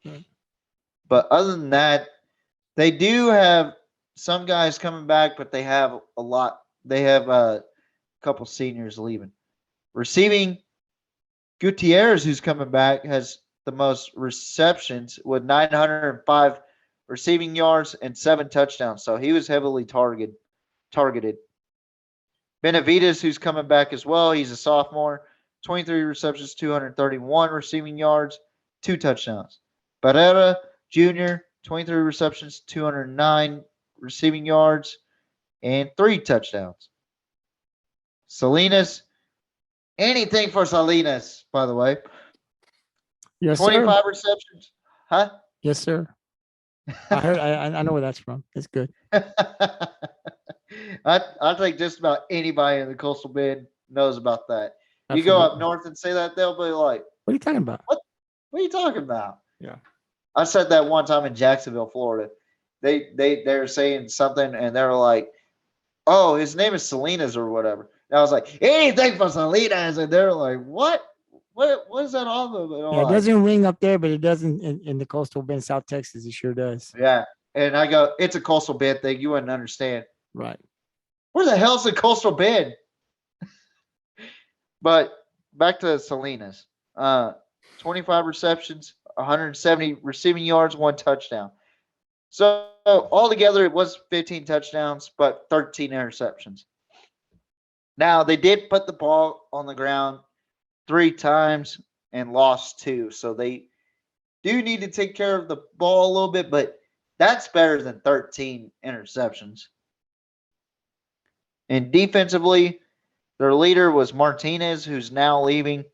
Speaker 2: Right.
Speaker 4: But other than that, they do have some guys coming back, but they have a lot. They have a couple seniors leaving. Receiving, Gutierrez, who's coming back, has the most receptions with 905 receiving yards and 7 touchdowns. So he was heavily targeted. Benavides, who's coming back as well, he's a sophomore. 23 receptions, 231 receiving yards, 2 touchdowns. Barrera Jr., 23 receptions, 209 receiving yards, and 3 touchdowns. Salinas, anything for Salinas, by the way.
Speaker 2: Yes,
Speaker 4: 25
Speaker 2: sir.
Speaker 4: receptions. Huh?
Speaker 2: Yes, sir. I heard. I know where that's from. It's good.
Speaker 4: I think just about anybody in the Coastal Bend knows about that. You go up
Speaker 2: Absolutely.
Speaker 4: north and say that, they'll be like,
Speaker 2: What are you talking about?
Speaker 4: what are you talking about?
Speaker 2: Yeah.
Speaker 4: I said that one time in Jacksonville, Florida. They're saying something and they were like, oh, his name is Salinas or whatever. And I was like, anything for Salinas. And they're like, what? What is that all about?
Speaker 2: Yeah, it doesn't ring up there, but it does in the coastal Bend, South Texas. It sure does.
Speaker 4: Yeah. And I go, it's a Coastal Bend thing. You wouldn't understand.
Speaker 2: Right.
Speaker 4: Where the hell's the Coastal Bend? But back to Salinas. 25 receptions, 170 receiving yards, 1 touchdown. So altogether, it was 15 touchdowns, but 13 interceptions. Now, they did put the ball on the ground 3 times and lost 2. So they do need to take care of the ball a little bit, but that's better than 13 interceptions. And defensively, their leader was Martinez, who's now leaving.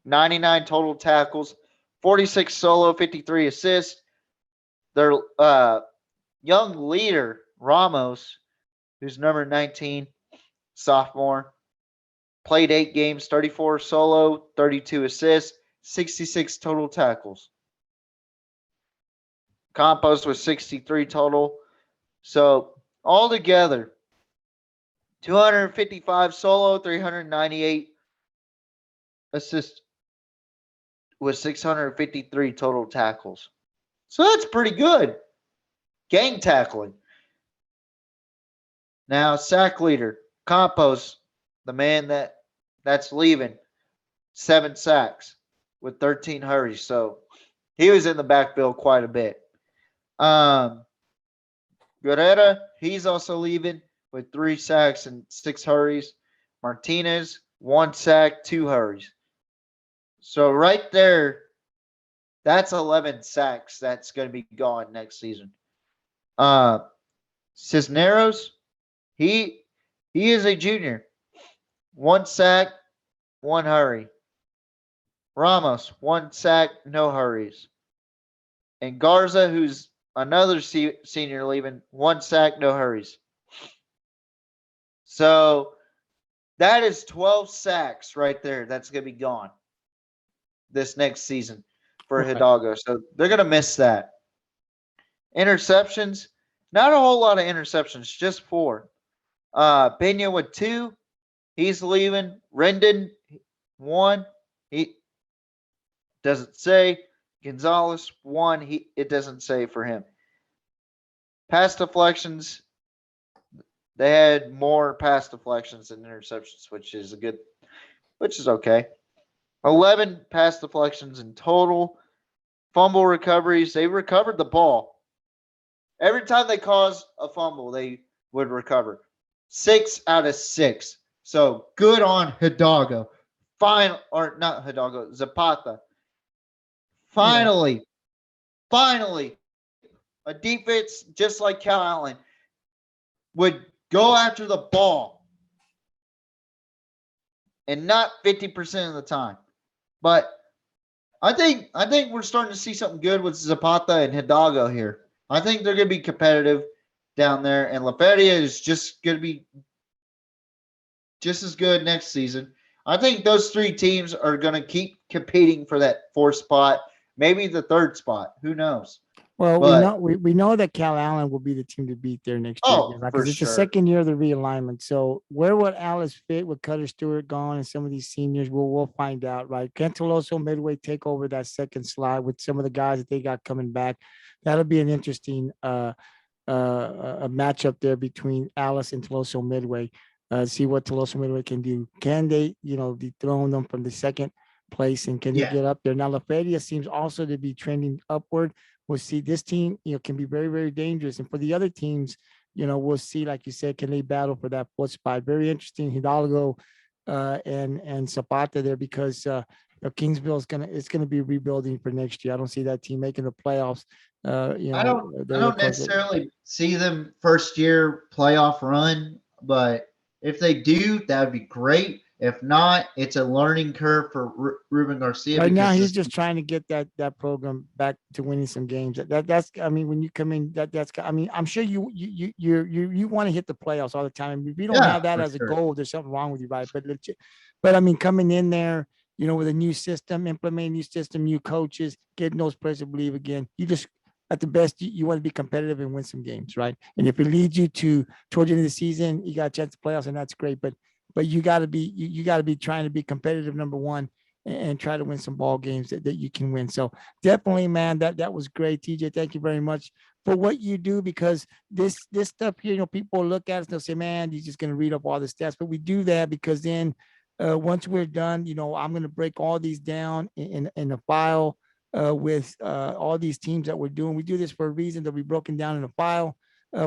Speaker 4: 99 total tackles, 46 solo, 53 assists. Their young leader, Ramos, who's number 19, sophomore, played 8 games, 34 solo, 32 assists, 66 total tackles. Campos was 63 total. So altogether, 255 solo, 398 assists with 653 total tackles. So that's pretty good. Gang tackling. Now, sack leader, Campos, the man that's leaving, 7 sacks with 13 hurries. So he was in the backfield quite a bit. Guerrera, he's also leaving with 3 sacks and 6 hurries. Martinez, 1 sack, 2 hurries. So right there, that's 11 sacks that's going to be gone next season. Cisneros, he is a junior. 1 sack, 1 hurry. Ramos, 1 sack, no hurries. And Garza, who's another senior leaving, 1 sack, no hurries. So that is 12 sacks right there. That's going to be gone this next season for Hidalgo. So they're going to miss that. Interceptions, not a whole lot of interceptions, just 4. Pena with 2. He's leaving. Rendon, 1. He doesn't say. Gonzalez, 1. It doesn't say for him. Pass deflections, they had more pass deflections than interceptions, which is okay. 11 pass deflections in total. Fumble recoveries, they recovered the ball. Every time they caused a fumble, they would recover. 6 out of 6. So good on Hidalgo. Not Hidalgo, Zapata. Finally, a defense just like Calallen would go after the ball. And not 50% of the time. But I think we're starting to see something good with Zapata and Hidalgo here. I think they're going to be competitive down there, and La Feria is just going to be just as good next season. I think those 3 teams are going to keep competing for that 4th spot, maybe the 3rd spot. Who knows?
Speaker 2: Well,
Speaker 3: But
Speaker 2: we know that Calallen will be the team to beat there next year,
Speaker 3: for
Speaker 2: because it's the
Speaker 3: sure.
Speaker 2: second year of the realignment. So where would Alice fit with Cutter Stewart gone and some of these seniors? We'll find out, right? Can Tuloso-Midway take over that second slot with some of the guys that they got coming back? That'll be an interesting a matchup there between Alice and Tuloso-Midway. See what Tuloso-Midway can do. Can they, dethrone them from the second place, and can they
Speaker 3: Yeah.
Speaker 2: get up there? Now, La Feria seems also to be trending upward. We'll see. This team, can be very, very dangerous. And for the other teams, we'll see, like you said, can they battle for that 4th spot? Very interesting. Hidalgo and Zapata there, because Kingsville is gonna be rebuilding for next year. I don't see that team making the playoffs.
Speaker 3: I don't necessarily see them first year playoff run, but if they do, that would be great. If not, it's a learning curve for Ruben Garcia.
Speaker 2: Right now,
Speaker 3: because
Speaker 2: he's just trying to get that program back to winning some games. That's I mean, when you come in, I mean, I'm sure you want to hit the playoffs all the time. If you don't have that
Speaker 3: for
Speaker 2: as a
Speaker 3: sure.
Speaker 2: goal, there's something wrong with you, right? But I mean, coming in there, with a new system, implementing new system, new coaches, getting those players to believe again. You just at the best, you want to be competitive and win some games, right? And if it leads you towards the end of the season, you got a chance to playoffs, and that's great. But you got to be you got to be trying to be competitive, number one, and try to win some ball games that you can win. So definitely, man, that was great. TJ, thank you very much for what you do, because this stuff here, people look at us and they'll say, man, you're just going to read up all the stats. But we do that because then once we're done, I'm going to break all these down in a file with all these teams that we're doing. We do this for a reason, to be broken down in a file.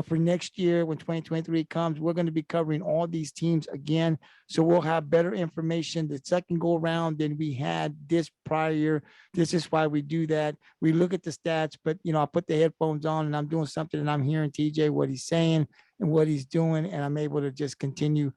Speaker 2: For next year, when 2023 comes, we're going to be covering all these teams again. So we'll have better information the second go around than we had this prior year. This is why we do that. We look at the stats, but I put the headphones on and I'm doing something, and I'm hearing TJ, what he's saying and what he's doing, and I'm able to just continue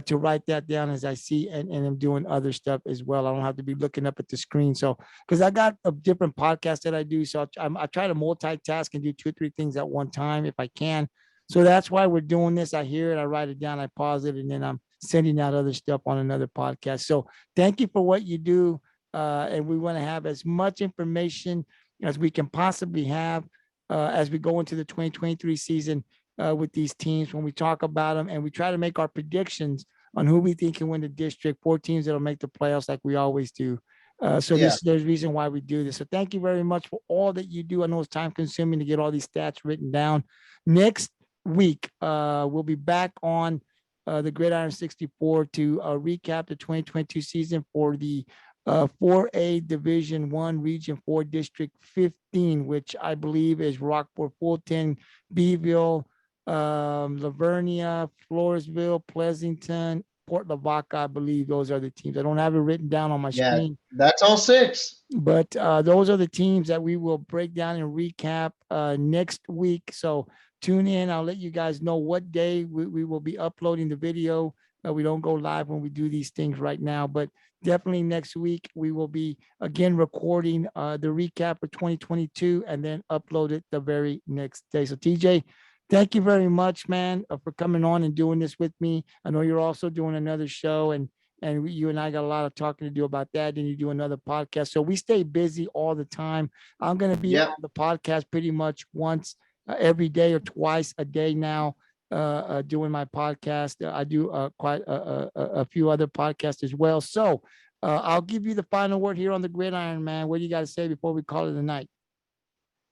Speaker 2: to write that down as I see, and I'm doing other stuff as well. I don't have to be looking up at the screen. So, because I got a different podcast that I do, so I try to multitask and do 2 or 3 things at one time if I can. So that's why we're doing this. I hear it, I write it down, I pause it, and then I'm sending out other stuff on another podcast. So thank you for what you do. And we want to have as much information as we can possibly have as we go into the 2023 season with these teams, when we talk about them, and we try to make our predictions on who we think can win the district, 4 teams that'll make the playoffs like we always do. There's a reason why we do this. So thank you very much for all that you do. I know it's time consuming to get all these stats written down. Next week, we'll be back on the Gridiron 64 to recap the 2022 season for the 4A Division 1 Region 4 District 15, which I believe is Rockport, Fulton, Beeville, Lavernia, Floresville, Pleasanton, Port Lavaca. I believe those are the teams. I don't have it written down on my screen.
Speaker 3: That's all 6.
Speaker 2: But those are the teams that we will break down and recap next week. So tune in. I'll let you guys know what day we will be uploading the video. We don't go live when we do these things right now, but definitely next week we will be again recording the recap for 2022 and then upload it the very next day. So TJ, thank you very much, man, for coming on and doing this with me. I know you're also doing another show, and you and I got a lot of talking to do about that. And you do another podcast. So we stay busy all the time. I'm going to be on the podcast pretty much once every day or twice a day now, doing my podcast. I do quite a few other podcasts as well. So I'll give you the final word here on the Gridiron, man. What do you got to say before we call it a night?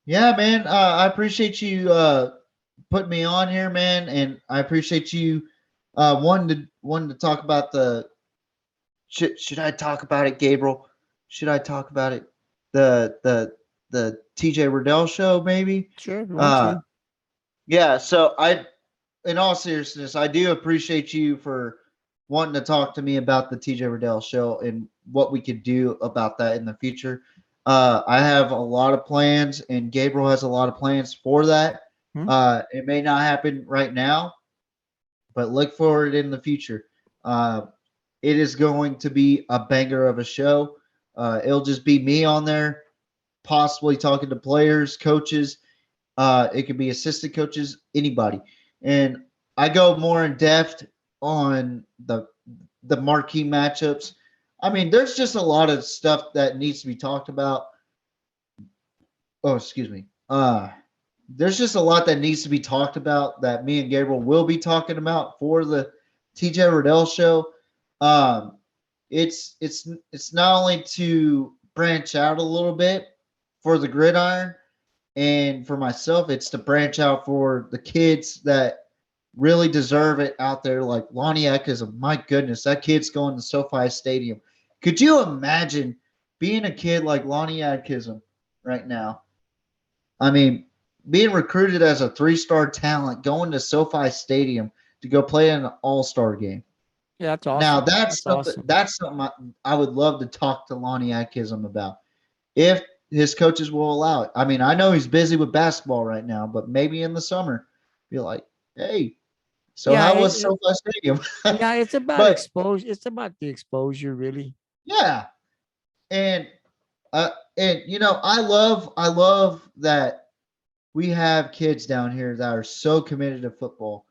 Speaker 3: Yeah, man. I appreciate you putting me on here, man, and I appreciate you wanting to talk about the. Should I talk about it, Gabriel? Should I talk about it? The TJ Riddell show, maybe.
Speaker 2: Sure, if you want to.
Speaker 3: Yeah. So in all seriousness, I do appreciate you for wanting to talk to me about the TJ Riddell show and what we could do about that in the future. I have a lot of plans, and Gabriel has a lot of plans for that.
Speaker 2: Hmm.
Speaker 3: It may not happen right now, but look for it in the future. It is going to be a banger of a show. It'll just be me on there, possibly talking to players, coaches. It could be assistant coaches, anybody. And I go more in depth on the marquee matchups. I mean, there's just a lot of stuff that needs to be talked about. Oh, excuse me. There's just a lot that needs to be talked about that me and Gabriel will be talking about for the TJ Riddell show. It's not only to branch out a little bit for the Gridiron and for myself, it's to branch out for the kids that really deserve it out there, like Lonnie Eckes. My goodness, that kid's going to SoFi Stadium. Could you imagine being a kid like Lonnie Eckes right now? I mean, being recruited as a 3-star talent, going to SoFi Stadium to go play in an all-star game.
Speaker 2: Yeah, that's awesome.
Speaker 3: Now that's something
Speaker 2: awesome.
Speaker 3: that's something I would love to talk to Lonnie Eckes about if his coaches will allow it. I mean, I know he's busy with basketball right now, but maybe in the summer, be like, hey, so
Speaker 2: Yeah,
Speaker 3: how was SoFi Stadium?
Speaker 2: Yeah, it's about
Speaker 3: But-
Speaker 2: exposure. It's about the exposure, really.
Speaker 3: Yeah, and you know, I love that we have kids down here that are so committed to football.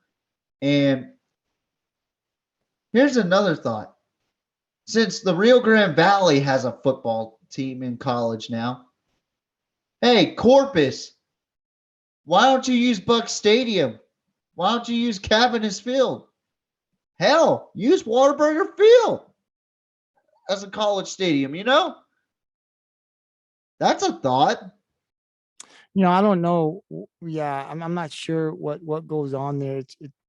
Speaker 3: And here's another thought. Since the Rio Grande Valley has a football team in college now, hey, Corpus, why don't you use Buck Stadium? Why don't you use Cavaniss Field? Hell, use Whataburger Field as a college stadium, you know? That's a thought.
Speaker 2: I don't know. Yeah, I'm not sure what goes on there.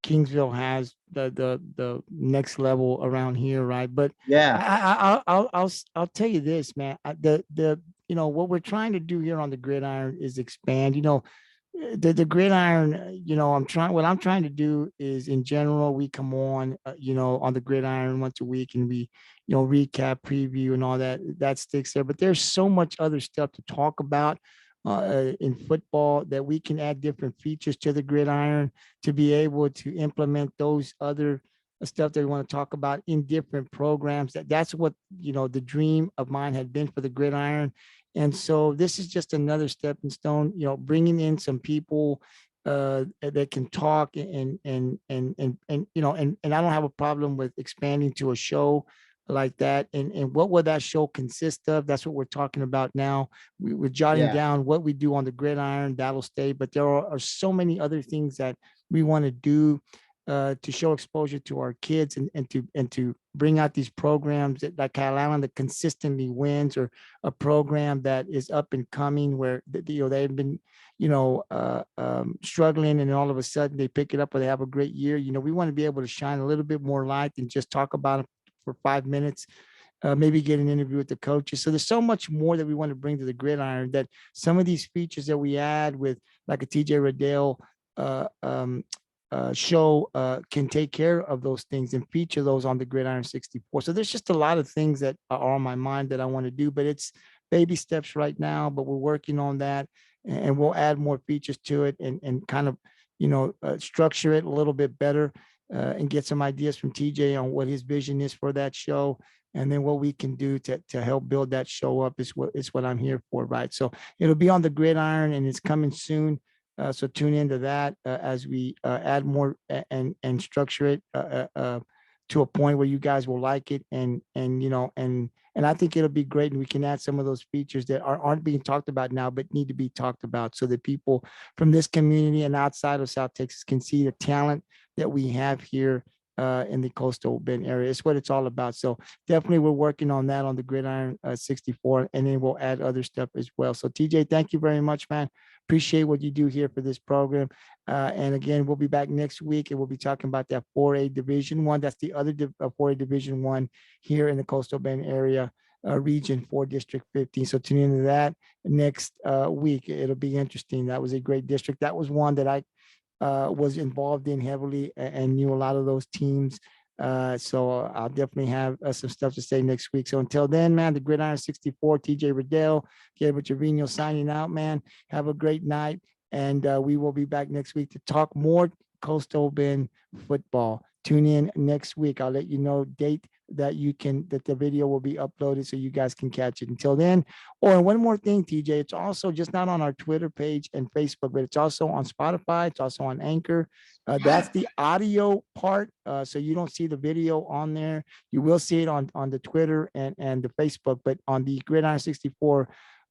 Speaker 2: Kingsville has the next level around here, right? But
Speaker 3: Yeah.
Speaker 2: I'll tell you this, man. The what we're trying to do here on the Gridiron is expand. The Gridiron. What I'm trying to do is, in general, we come on, on the Gridiron once a week, and we, recap, preview, and all that sticks there. But there's so much other stuff to talk about in football that we can add different features to the Gridiron to be able to implement those other stuff that we want to talk about in different programs. That's what, the dream of mine had been for the Gridiron. And so this is just another stepping stone, bringing in some people that can talk and I don't have a problem with expanding to a show like that. And what will that show consist of? That's what we're talking about now. We're jotting down what we do on the Gridiron. That'll stay, but there are so many other things that we want to do to show exposure to our kids and to bring out these programs that, like Calallen, that consistently wins, or a program that is up and coming where they've been struggling, and all of a sudden they pick it up or they have a great year. We want to be able to shine a little bit more light than just talk about it for 5 minutes, maybe get an interview with the coaches. So there's so much more that we want to bring to the Gridiron, that some of these features that we add with, like a TJ Riddell show, can take care of those things and feature those on the Gridiron 64. So there's just a lot of things that are on my mind that I want to do, but it's baby steps right now, but we're working on that, and we'll add more features to it and kind of, structure it a little bit better. And get some ideas from TJ on what his vision is for that show, and then what we can do to help build that show up is what I'm here for, right? So it'll be on the Gridiron, and it's coming soon. So tune into that as we add more and structure it to a point where you guys will like it, and I think it'll be great, and we can add some of those features that aren't being talked about now but need to be talked about, so that people from this community and outside of South Texas can see the talent that we have here in the coastal Bend area. It's what it's all about. So definitely we're working on that on the Gridiron 64, and then we'll add other stuff as well. So TJ, thank you very much, man. Appreciate what you do here for this program. And again, we'll be back next week, and we'll be talking about that 4A Division 1. That's the other 4A Division 1 here in the coastal Bend area. Region 4, District 15. So tune into that next week. It'll be interesting. That was a great district. That was one that I was involved in heavily and knew a lot of those teams. So I'll definitely have some stuff to say next week. So until then, man, the Gridiron 64, TJ Riddell, Gabriel Trevino signing out, man. Have a great night. And we will be back next week to talk more Coastal Bend football. Tune in next week. I'll let you know date that the video will be uploaded so you guys can catch it. Until then, and one more thing, TJ, it's also just not on our Twitter page and Facebook, but it's also on Spotify. It's also on Anchor. That's the audio part. So you don't see the video on there. You will see it on the Twitter and the Facebook, but on the Gridiron 64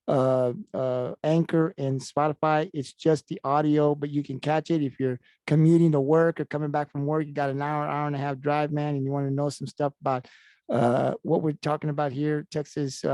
Speaker 2: Anchor and Spotify, it's just the audio, but you can catch it if you're commuting to work or coming back from work. You got an hour and a half drive, man, and you want to know some stuff about what we're talking about here, Texas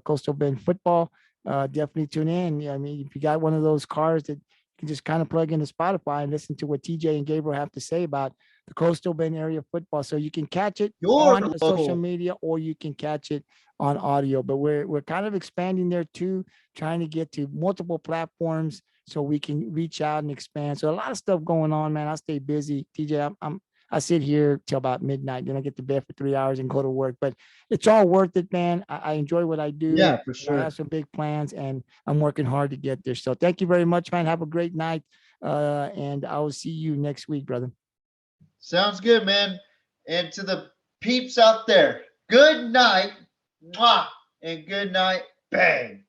Speaker 2: Coastal Bend football. Definitely tune in. I mean, if you got one of those cars that you can just kind of plug into Spotify and listen to what TJ and Gabriel have to say about the Coastal Bend area football. So you can catch it on the social media, or you can catch it on audio. But we're kind of expanding there too, trying to get to multiple platforms so we can reach out and expand. So a lot of stuff going on, man. I stay busy. TJ, I sit here till about midnight, then I get to bed for 3 hours and go to work. But it's all worth it, man. I enjoy what I do.
Speaker 3: Yeah, for sure.
Speaker 2: I have some big plans, and I'm working hard to get there. So thank you very much, man. Have a great night. And I will see you next week, brother.
Speaker 3: Sounds good, man. And to the peeps out there, good night. Mwah, and good night. Bang.